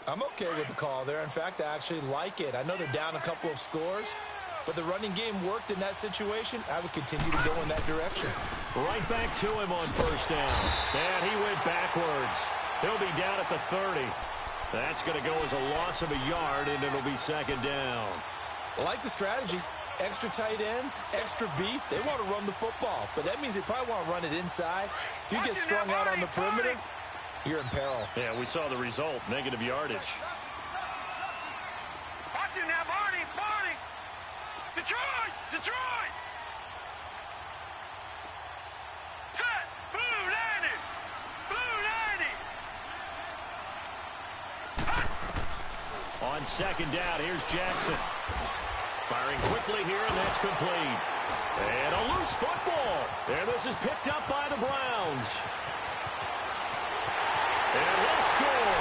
I'm okay with the call there. In fact, I actually like it. I know they're down a couple of scores, but the running game worked in that situation. I would continue to go in that direction. Right back to him on first down. And he went backwards. He'll be down at the 30. That's going to go as a loss of a yard, and it'll be second down. I like the strategy. Extra tight ends, extra beef. They want to run the football, but that means they probably want to run it inside. If you get strung out on the perimeter, you're in peril. Yeah, we saw the result, negative yardage. Watch it now, Barney. Detroit. Set. Blue 90. On second down, here's Jackson. Firing quickly here, and that's complete. And a loose football. And this is picked up by the Browns. And they'll score.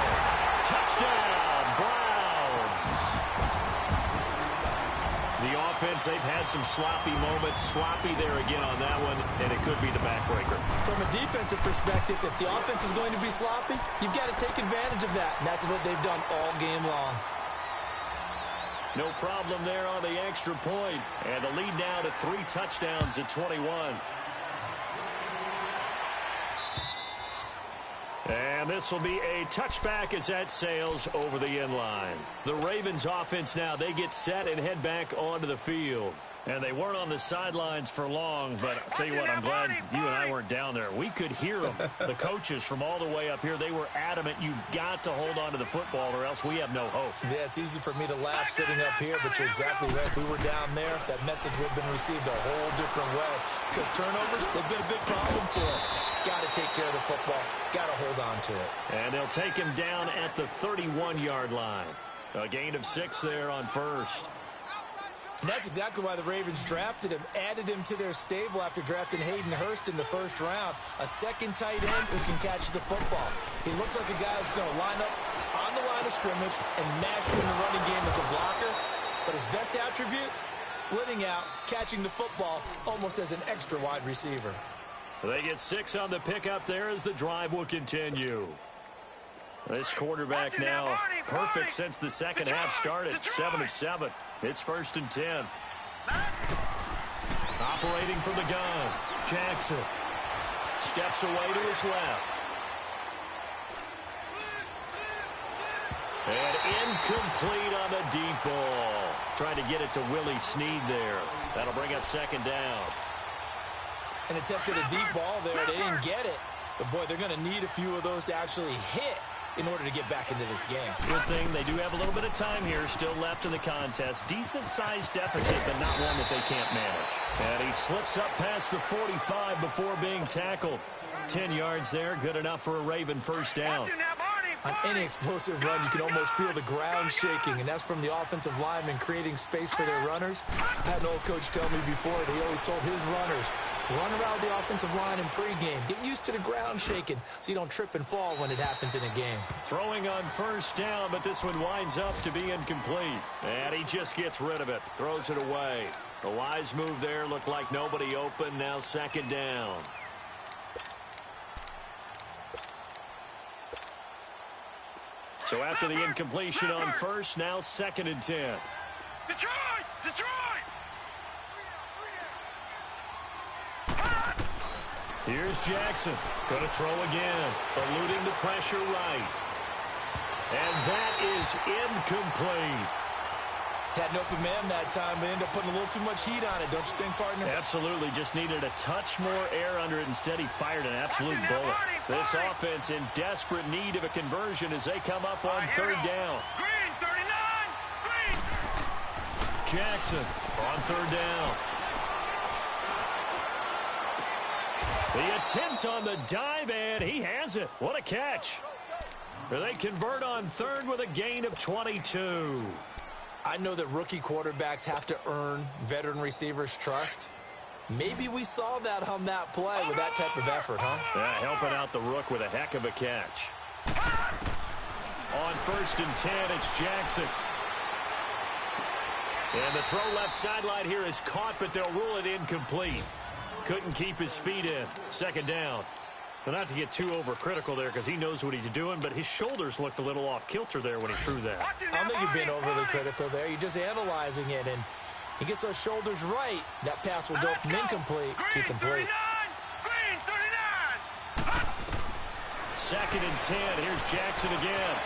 Touchdown, Browns. The offense, they've had some sloppy moments. Sloppy there again on that one, and it could be the backbreaker. From a defensive perspective, if the offense is going to be sloppy, you've got to take advantage of that, and that's what they've done all game long. No problem there on the extra point. And the lead now to 3 touchdowns at 21. And this will be a touchback as that sails over the end line. The Ravens offense now, they get set and head back onto the field. And they weren't on the sidelines for long, but I'll tell you what, I'm glad you and I weren't down there. We could hear them. The coaches from all the way up here, they were adamant, you've got to hold on to the football or else we have no hope. Yeah, it's easy for me to laugh sitting up here, but you're exactly right. If we were down there, that message would have been received a whole different way. Because turnovers, they've been a big problem for them. Got to take care of the football. Got to hold on to it. And they'll take him down at the 31-yard line. A gain of 6 there on first. And that's exactly why the Ravens drafted him, added him to their stable after drafting Hayden Hurst in the first round. A second tight end who can catch the football. He looks like a guy who's going to line up on the line of scrimmage and mash you in the running game as a blocker. But his best attributes, splitting out, catching the football almost as an extra wide receiver. They get 6 on the pickup there as the drive will continue. This quarterback now perfect since the second half started. 7 of 7. It's 1st and 10. Operating from the gun. Jackson steps away to his left. And incomplete on the deep ball. Trying to get it to Willie Snead there. That'll bring up second down. And attempted a deep ball there. They didn't get it. But, boy, they're going to need a few of those to actually hit in order to get back into this game. Good thing they do have a little bit of time here still left in the contest. Decent-sized deficit, but not one that they can't manage. And he slips up past the 45 before being tackled. 10 yards there, good enough for a Raven first down. Watch it now, Barney. On any explosive run, you can almost feel the ground shaking, and that's from the offensive linemen creating space for their runners. I had an old coach tell me before that he always told his runners, run around the offensive line in pregame. Get used to the ground shaking so you don't trip and fall when it happens in a game. Throwing on first down, but this one winds up to be incomplete. And he just gets rid of it, throws it away. A wise move there, looked like nobody open, now second down. So after the incompletion on first, now 2nd and 10. Detroit! Detroit! Here's Jackson. Going to throw again. Eluding the pressure right. And that is incomplete. Had an open man that time, but ended up putting a little too much heat on it, don't you think, partner? Absolutely. Just needed a touch more air under it. Instead, he fired an absolute bullet. This offense in desperate need of a conversion as they come up on third down. Green, 39! Green! Jackson on third down. The attempt on the dive, and he has it. What a catch. They convert on third with a gain of 22. I know that rookie quarterbacks have to earn veteran receivers' trust. Maybe we saw that on that play with that type of effort, huh? Yeah, helping out the rook with a heck of a catch. On 1st and 10, it's Jackson. And the throw left sideline here is caught, but they'll rule it incomplete. Couldn't keep his feet in. 2nd down. Well, not to get too overcritical there because he knows what he's doing, but his shoulders looked a little off kilter there when he threw that. I don't think you're being overly critical there. You're just analyzing it, and he gets those shoulders right. That pass will go from incomplete to complete. Green, 39! 2nd and 10. Here's Jackson again.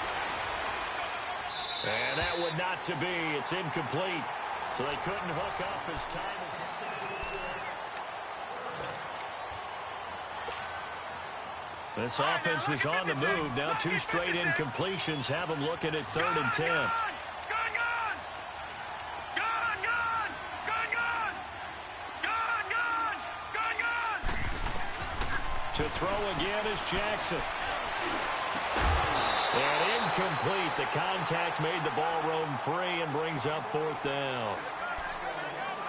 And that would not to be. It's incomplete. So they couldn't hook up as time is... This offense was on the move. Now 2 straight incompletions have them looking at 3rd and 10. Gun! Gun! Gun! Gun! Gun! Gun! Gun! Gun! Gun! Gun! To throw again is Jackson. And incomplete. The contact made the ball roam free and brings up 4th down.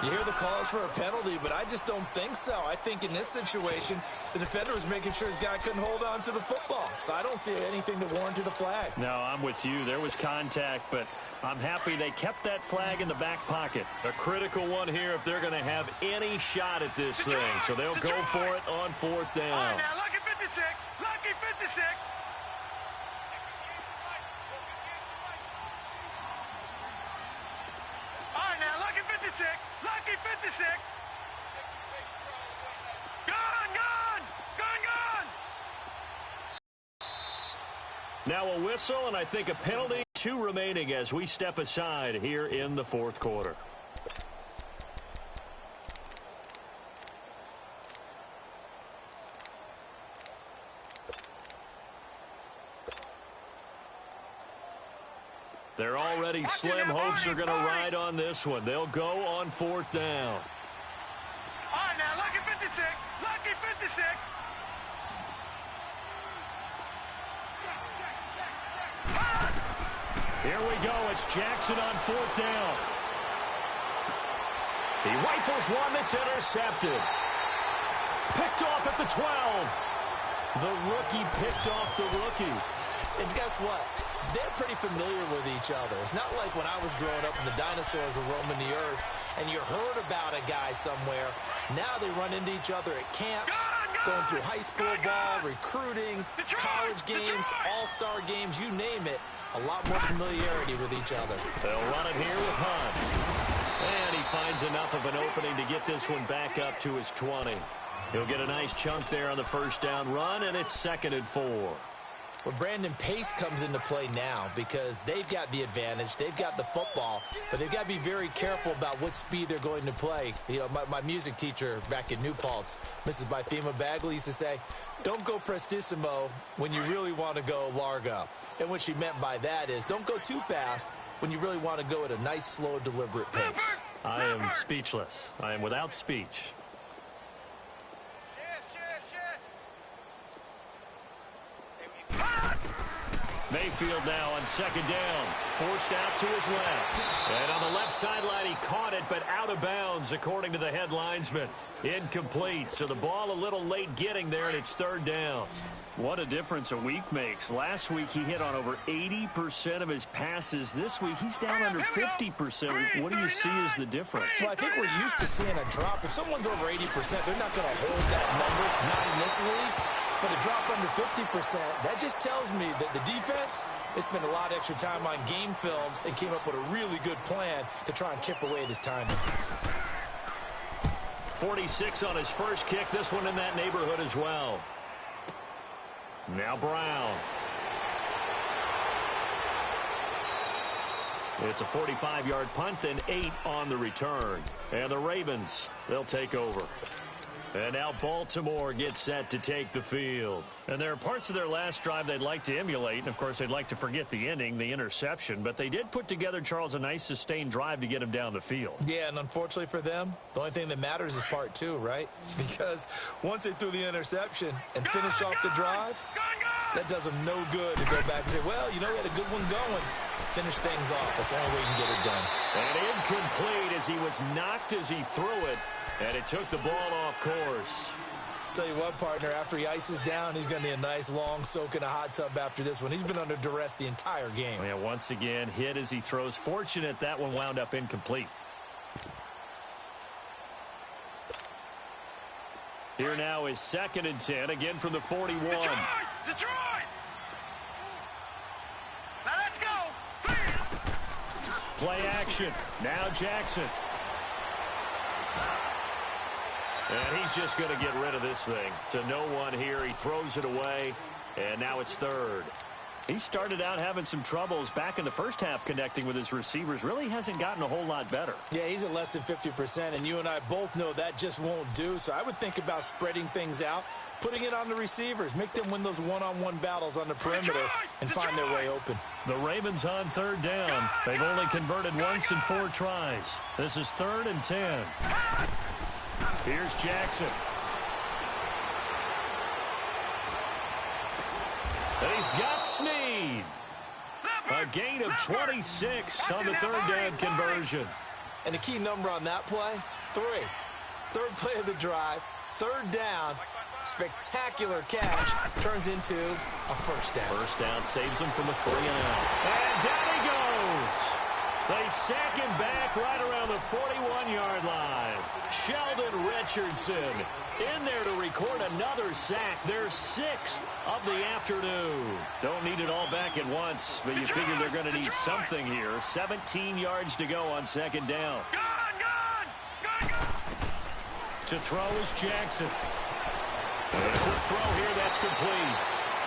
You hear the calls for a penalty, but I just don't think so. I think in this situation, the defender was making sure his guy couldn't hold on to the football. So I don't see anything that warranted a flag. No, I'm with you. There was contact, but I'm happy they kept that flag in the back pocket. A critical one here if they're going to have any shot at this thing. So they'll go for it on 4th down. All right, now, lucky 56. Lucky 56. All right, now, lucky 56. Lucky 56. Gun! Gun! Gun! Gun! Now a whistle, and I think a penalty. 2 remaining as we step aside here in the 4th quarter. They're already slim. Hopes are going to ride on this one. They'll go on 4th down. All right, now, lucky 56. Lucky 56. Here we go. It's Jackson on 4th down. He rifles one that's intercepted. Picked off at the 12. The rookie picked off the rookie. And guess what? They're pretty familiar with each other. It's not like when I was growing up and the dinosaurs were roaming the earth and you heard about a guy somewhere. Now they run into each other at camps, going through high school ball, recruiting, college games, all-star games, you name it. A lot more familiarity with each other. They'll run it here with Hunt. And he finds enough of an opening to get this one back up to his 20. He'll get a nice chunk there on the 1st down run, and it's 2nd and 4. Well, Brandon, pace comes into play now because they've got the advantage. They've got the football, but they've got to be very careful about what speed they're going to play. You know, my music teacher back in New Paltz, Mrs. Bythema Bagley, used to say, don't go prestissimo when you really want to go largo. And what she meant by that is don't go too fast when you really want to go at a nice, slow, deliberate pace. I am speechless. I am without speech. Mayfield now on second down. Forced out to his left. And on the left sideline, he caught it, but out of bounds, according to the head linesman. Incomplete. So the ball a little late getting there, and it's third down. What a difference a week makes. Last week, he hit on over 80% of his passes. This week, he's down under 50%. What do you see as the difference? Well, I think we're used to seeing a drop. If someone's over 80%, they're not going to hold that number, not in this league. But a drop under 50%, that just tells me that the defense has spent a lot of extra time on game films and came up with a really good plan to try and chip away at his timing. 46 on his first kick. This one in that neighborhood as well. Now Brown. It's a 45-yard punt and 8 on the return. And the Ravens, they'll take over. And now Baltimore gets set to take the field. And there are parts of their last drive they'd like to emulate. And, of course, they'd like to forget the ending, the interception. But they did put together, Charles, a nice sustained drive to get him down the field. Yeah, and unfortunately for them, the only thing that matters is part 2, right? Because once they threw the interception and finished off the drive, that does them no good to go back and say, well, you know, we had a good one going. Finish things off. That's the only way you can get it done. And incomplete as he was knocked as he threw it. And it took the ball off course. Tell you what, partner, after he ices down, he's going to need a nice long soak in a hot tub after this one. He's been under duress the entire game. Yeah, once again, hit as he throws. Fortunate that one wound up incomplete. Here now is 2nd and 10, again from the 41. Detroit! Now let's go! Please! Play action. Now Jackson. And he's just going to get rid of this thing. To no one here. He throws it away. And now it's 3rd. He started out having some troubles back in the first half connecting with his receivers. Really hasn't gotten a whole lot better. Yeah, he's at less than 50%, and you and I both know that just won't do. So I would think about spreading things out, putting it on the receivers, make them win those one-on-one battles on the perimeter and find their way open. The Ravens on 3rd down. They've only converted once in 4 tries. This is 3rd and 10. Here's Jackson. He's got Snead. A gain of 26 on the 3rd down conversion. And the key number on that play, 3. 3rd play of the drive, 3rd down, spectacular catch, turns into a 1st down. 1st down saves him from a 3 and out. And down he goes. They sack him back right around the 41-yard line. Sheldon Richardson in there to record another sack, their 6th of the afternoon. Don't need it all back at once, but you figure they're going to need something here. 17 yards to go on 2nd down. To throw is Jackson. And a quick throw here, that's complete.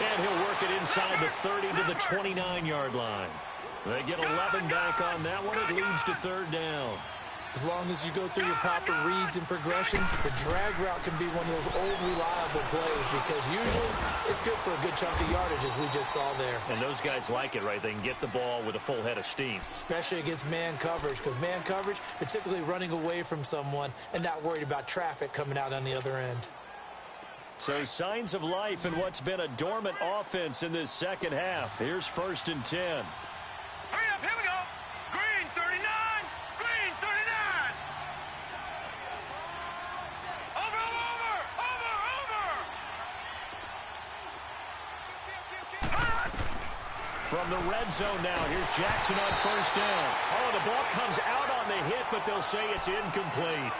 And he'll work it inside the 30 to the 29-yard line. They get 11 back on that one. It leads to 3rd down. As long as you go through your proper reads and progressions, the drag route can be one of those old reliable plays because usually it's good for a good chunk of yardage, as we just saw there. And those guys like it, right? They can get the ball with a full head of steam. Especially against man coverage, because man coverage, they're typically running away from someone and not worried about traffic coming out on the other end. So signs of life in what's been a dormant offense in this 2nd half. Here's 1st and 10. Hurry up, here we go. Green 39, green 39. Over. From the red zone now, here's Jackson on 1st down. Oh, the ball comes out on the hit, but they'll say it's incomplete.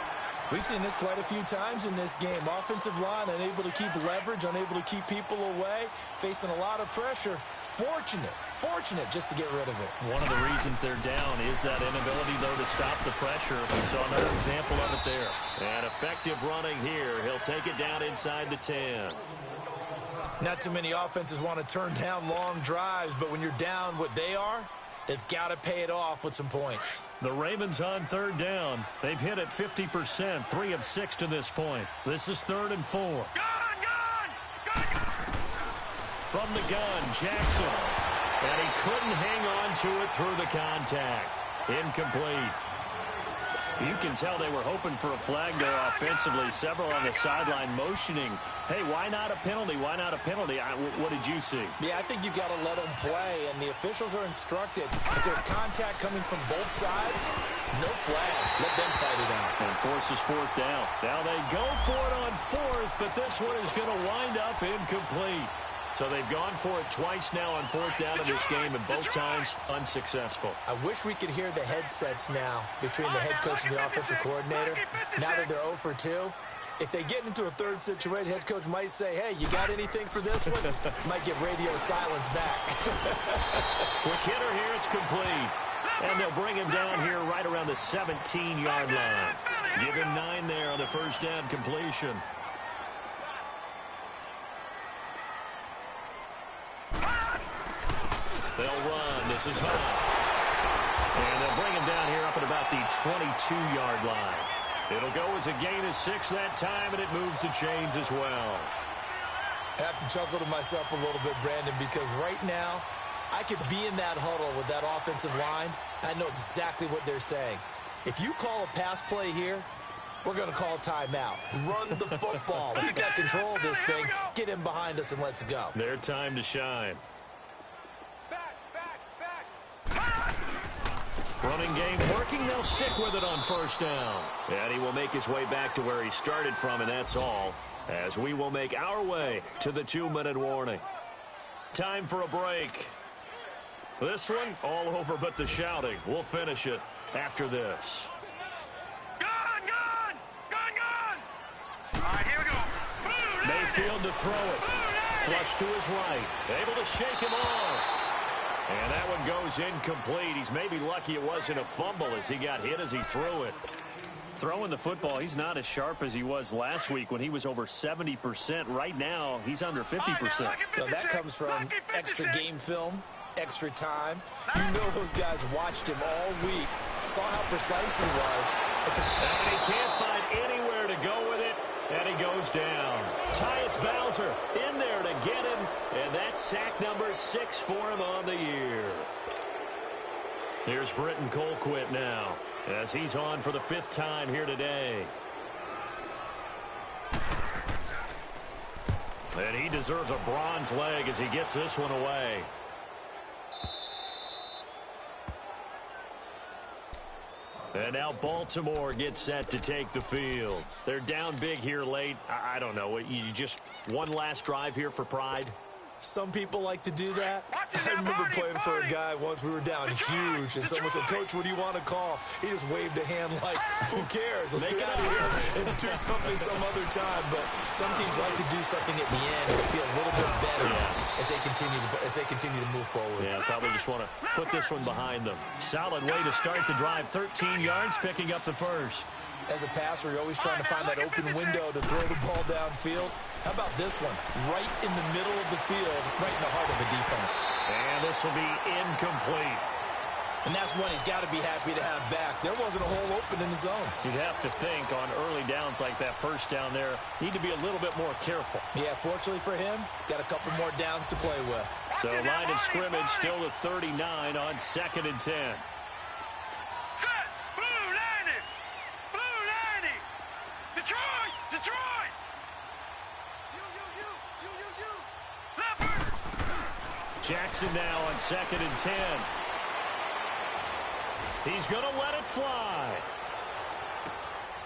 We've seen this quite a few times in this game. Offensive line unable to keep leverage, unable to keep people away, facing a lot of pressure. Fortunate just to get rid of it. One of the reasons they're down is that inability, though, to stop the pressure. We saw another example of it there. And effective running here. He'll take it down inside the 10. Not too many offenses want to turn down long drives, but when you're down what they are, they've got to pay it off with some points. The Ravens on 3rd down. They've hit it 50%, 3 of 6 to this point. This is 3rd and 4. Gun! From the gun, Jackson. And he couldn't hang on to it through the contact. Incomplete. You can tell they were hoping for a flag there offensively. Several on the sideline motioning, hey, why not a penalty? Why not a penalty? What did you see? Yeah, I think you got to let them play, and the officials are instructed. If there's contact coming from both sides, no flag. Let them fight it out. And forces fourth down. Now they go for it on fourth, but this one is going to wind up incomplete. So they've gone for it twice now on fourth down in this game, and both times unsuccessful. I wish we could hear the headsets now between the head coach and the offensive coordinator. Now that they're 0 for 2, if they get into a third situation, head coach might say, hey, you got anything for this one? Might get radio silence back. Quick hitter here, it's complete. And they'll bring him down here right around the 17-yard line. Give him 9 there on the first down completion. They'll run. This is high. And they'll bring him down here up at about the 22-yard line. It'll go as a gain of 6 that time, and it moves the chains as well. I have to chuckle to myself a little bit, Brandon, because right now I could be in that huddle with that offensive line. I know exactly what they're saying. If you call a pass play here, we're going to call timeout. Run the football. We've got control of this thing. Get in behind us and let's go. Their time to shine. Running game working. They'll stick with it on first down. And he will make his way back to where he started from, and that's all, as we will make our way to the 2-minute warning. Time for a break. This one all over but the shouting. We'll finish it after this. Gone! All right, here we go. Mayfield to throw it. Flush to his right. Able to shake him off. And that one goes incomplete. He's maybe lucky it wasn't a fumble as he got hit as he threw it. Throwing the football, he's not as sharp as he was last week when he was over 70%. Right now, he's under 50%. Well, that comes from extra game film, extra time. You know those guys watched him all week, saw how precise he was. And he can't find anywhere to go with it, and he goes down. Tyus Bowser in there to get him, and that's sack number 6 for him on the year. Here's Britton Colquitt now, as he's on for the 5th time here today. And he deserves a bronze leg as he gets this one away. And now Baltimore gets set to take the field. They're down big here late. I don't know. You just one last drive here for pride? Some people like to do that. I remember playing for a guy once. We were down huge, and someone said, Coach, what do you want to call? He just waved a hand like, who cares? Let's get out of here and do something some other time. But some teams like to do something at the end and feel a little bit better as they continue to move forward. Yeah, probably just want to put this one behind them. Solid way to start the drive. 13 yards, picking up the first. As a passer, you're always trying to find that open window to throw the ball downfield. How about this one? Right in the middle of the field, right in the heart of the defense. And this will be incomplete. And that's one he's got to be happy to have back. There wasn't a hole open in the zone. You'd have to think on early downs like that first down there, need to be a little bit more careful. Yeah, fortunately for him, got a couple more downs to play with. So line of scrimmage still to 39 on 2nd and 10. Detroit! Jackson now on 2nd and 10. He's going to let it fly.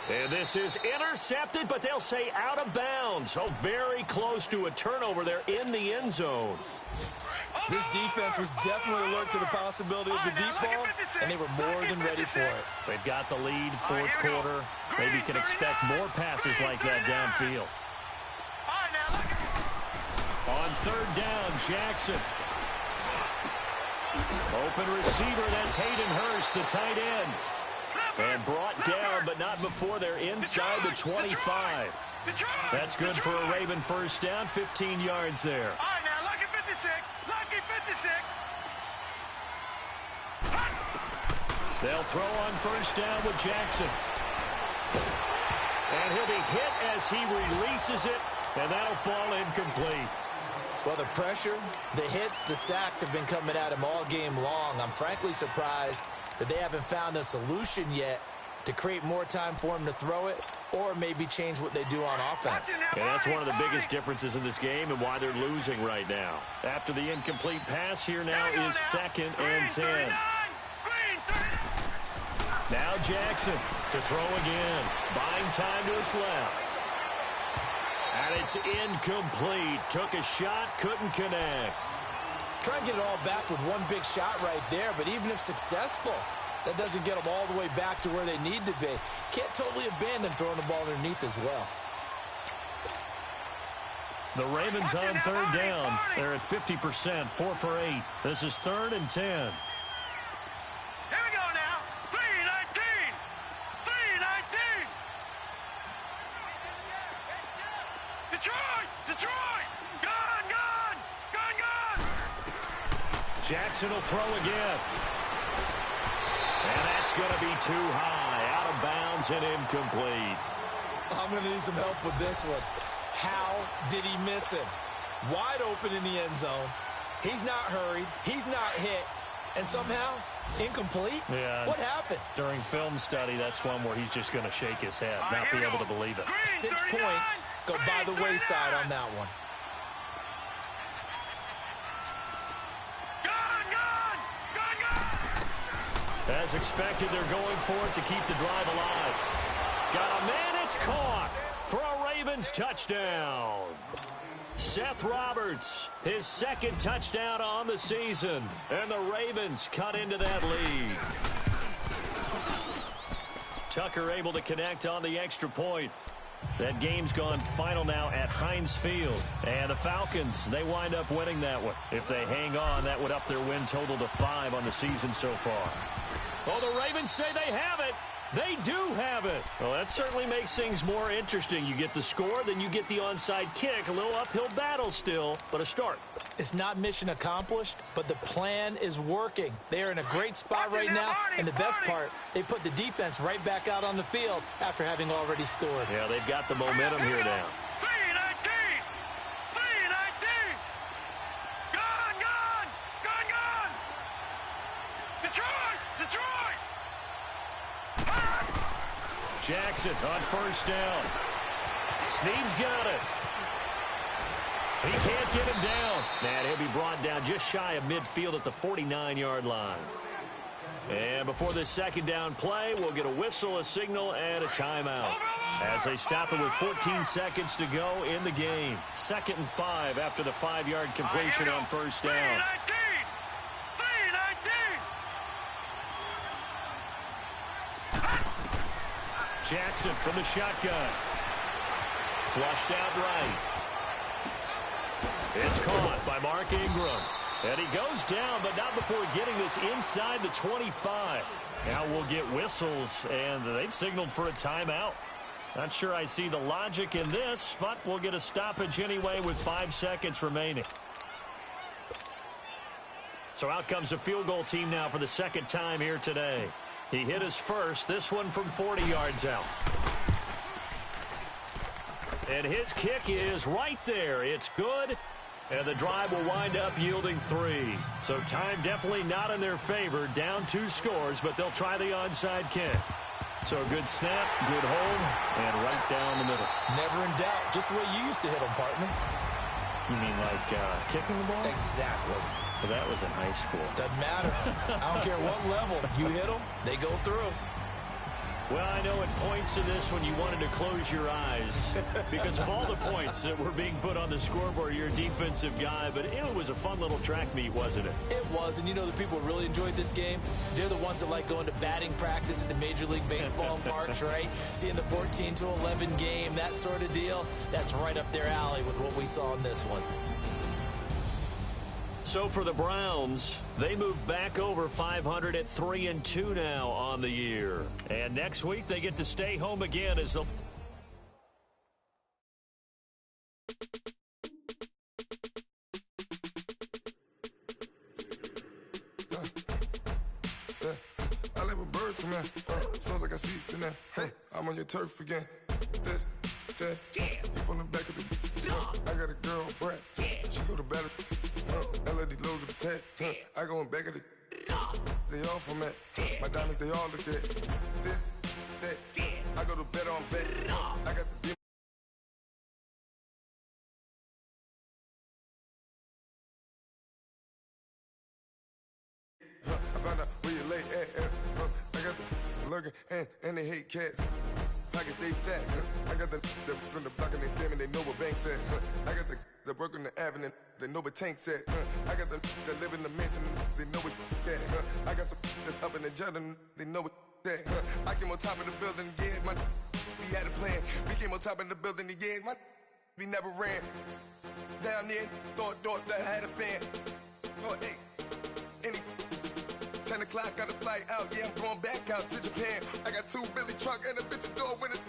And this is intercepted, but they'll say out of bounds. Oh, very close to a turnover there in the end zone. This defense was definitely alert to the possibility of the deep ball, and they were more than ready for it. They've got the lead, 4th quarter. Maybe can expect more passes like that downfield. On 3rd down, Jackson. Open receiver, that's Hayden Hurst, the tight end. And brought down, but not before they're inside the 25. That's good for a Raven first down, 15 yards there. Lucky 56. They'll throw on first down with Jackson. And he'll be hit as he releases it, and that'll fall incomplete. Well, the pressure, the hits, the sacks have been coming at him all game long. I'm frankly surprised that they haven't found a solution yet to create more time for him to throw it, or maybe change what they do on offense. And that's one of the biggest differences in this game and why they're losing right now. After the incomplete pass, here now is 2nd and 10. Now Jackson to throw again. Buying time to his left. And it's incomplete. Took a shot, couldn't connect. Try and get it all back with one big shot right there, but even if successful, that doesn't get them all the way back to where they need to be. Can't totally abandon throwing the ball underneath as well. The Ravens on 3rd down. They're at 50%, 4 for 8. This is 3rd and 10. Here we go now. 3-19. 3-19. Detroit! Detroit! Gone! Gone! Gone! Gone! Jackson will throw again. And that's going to be too high. Out of bounds and incomplete. I'm going to need some help with this one. How did he miss him? Wide open in the end zone. He's not hurried. He's not hit. And somehow, incomplete? Yeah. What happened? During film study, that's one where he's just going to shake his head, not be able to believe it. 6 points go by the wayside on that one. As expected, they're going for it to keep the drive alive. Got a man, it's caught for a Ravens touchdown. Seth Roberts, his 2nd touchdown on the season, and the Ravens cut into that lead. Tucker able to connect on the extra point. That game's gone final now at Heinz Field. And the Falcons, they wind up winning that one. If they hang on, that would up their win total to 5 on the season so far. Oh, the Ravens say they have it. They do have it. Well, that certainly makes things more interesting. You get the score, then you get the onside kick. A little uphill battle still, but a start. It's not mission accomplished, but the plan is working. They are in a great spot right now, and the best part, they put the defense right back out on the field after having already scored. Yeah, they've got the momentum here now. 3-19. 3-19. Gone, gone, gone, gone. Detroit, Detroit. Jackson on 1st down. Snead's got it. He can't get him down. And he'll be brought down just shy of midfield at the 49-yard line. And before this 2nd down play, we'll get a whistle, a signal, and a timeout. As they stop it with 14 seconds to go in the game. 2nd and 5 after the 5-yard completion on 1st down. 3-19. Jackson from the shotgun. Flushed out right. It's caught by Mark Ingram. And he goes down, but not before getting this inside the 25. Now we'll get whistles, and they've signaled for a timeout. Not sure I see the logic in this, but we'll get a stoppage anyway with 5 seconds remaining. So out comes a field goal team now for the 2nd time here today. He hit his first, this one from 40 yards out. And his kick is right there. It's good, and the drive will wind up yielding 3. So time definitely not in their favor. Down 2 scores, but they'll try the onside kick. So a good snap, good hold, and right down the middle. Never in doubt. Just the way you used to hit them, partner. You mean like kicking the ball? Exactly. Well, that was in high school. Doesn't matter. I don't care what level. You hit them, they go through. Well, I know at points in this when you wanted to close your eyes because of all the points that were being put on the scoreboard. You're a defensive guy, but it was a fun little track meet, wasn't it? It was, and you know the people who really enjoyed this game? They're the ones that like going to batting practice at the Major League Baseball parks, right? Seeing the 14-11 game, that sort of deal. That's right up their alley with what we saw in this one. So for the Browns, they move back over 500 at 3-2 now on the year. And next week they get to stay home again as the I let my birds come in. Sounds like I seats in there. I'm on your turf again. This, that, you from the back of the. I got a girl, Brad. She go to battle. LED logo the tag. I go in back of the. They all from that. My diamonds, they all look at. This, that. I go to bed on bed. I got the I found out where you lay at. I got the lurking and they hate cats. Pockets stay fat. I got the from the block and they scamming, they know what banks at. I got the work on the avenue, they know what tanks at. I got the that live in the mansion, they know what that. I got some that's up in the jungle, they know what that. I came on top of the building, yeah, my we had a plan. We came on top of the building, yeah, my we never ran. Down there, thought that I had a fan. Oh, hey, any 10 o'clock, got a flight out, yeah, I'm going back out to Japan. I got 2 Billy truck and a bitch door with it.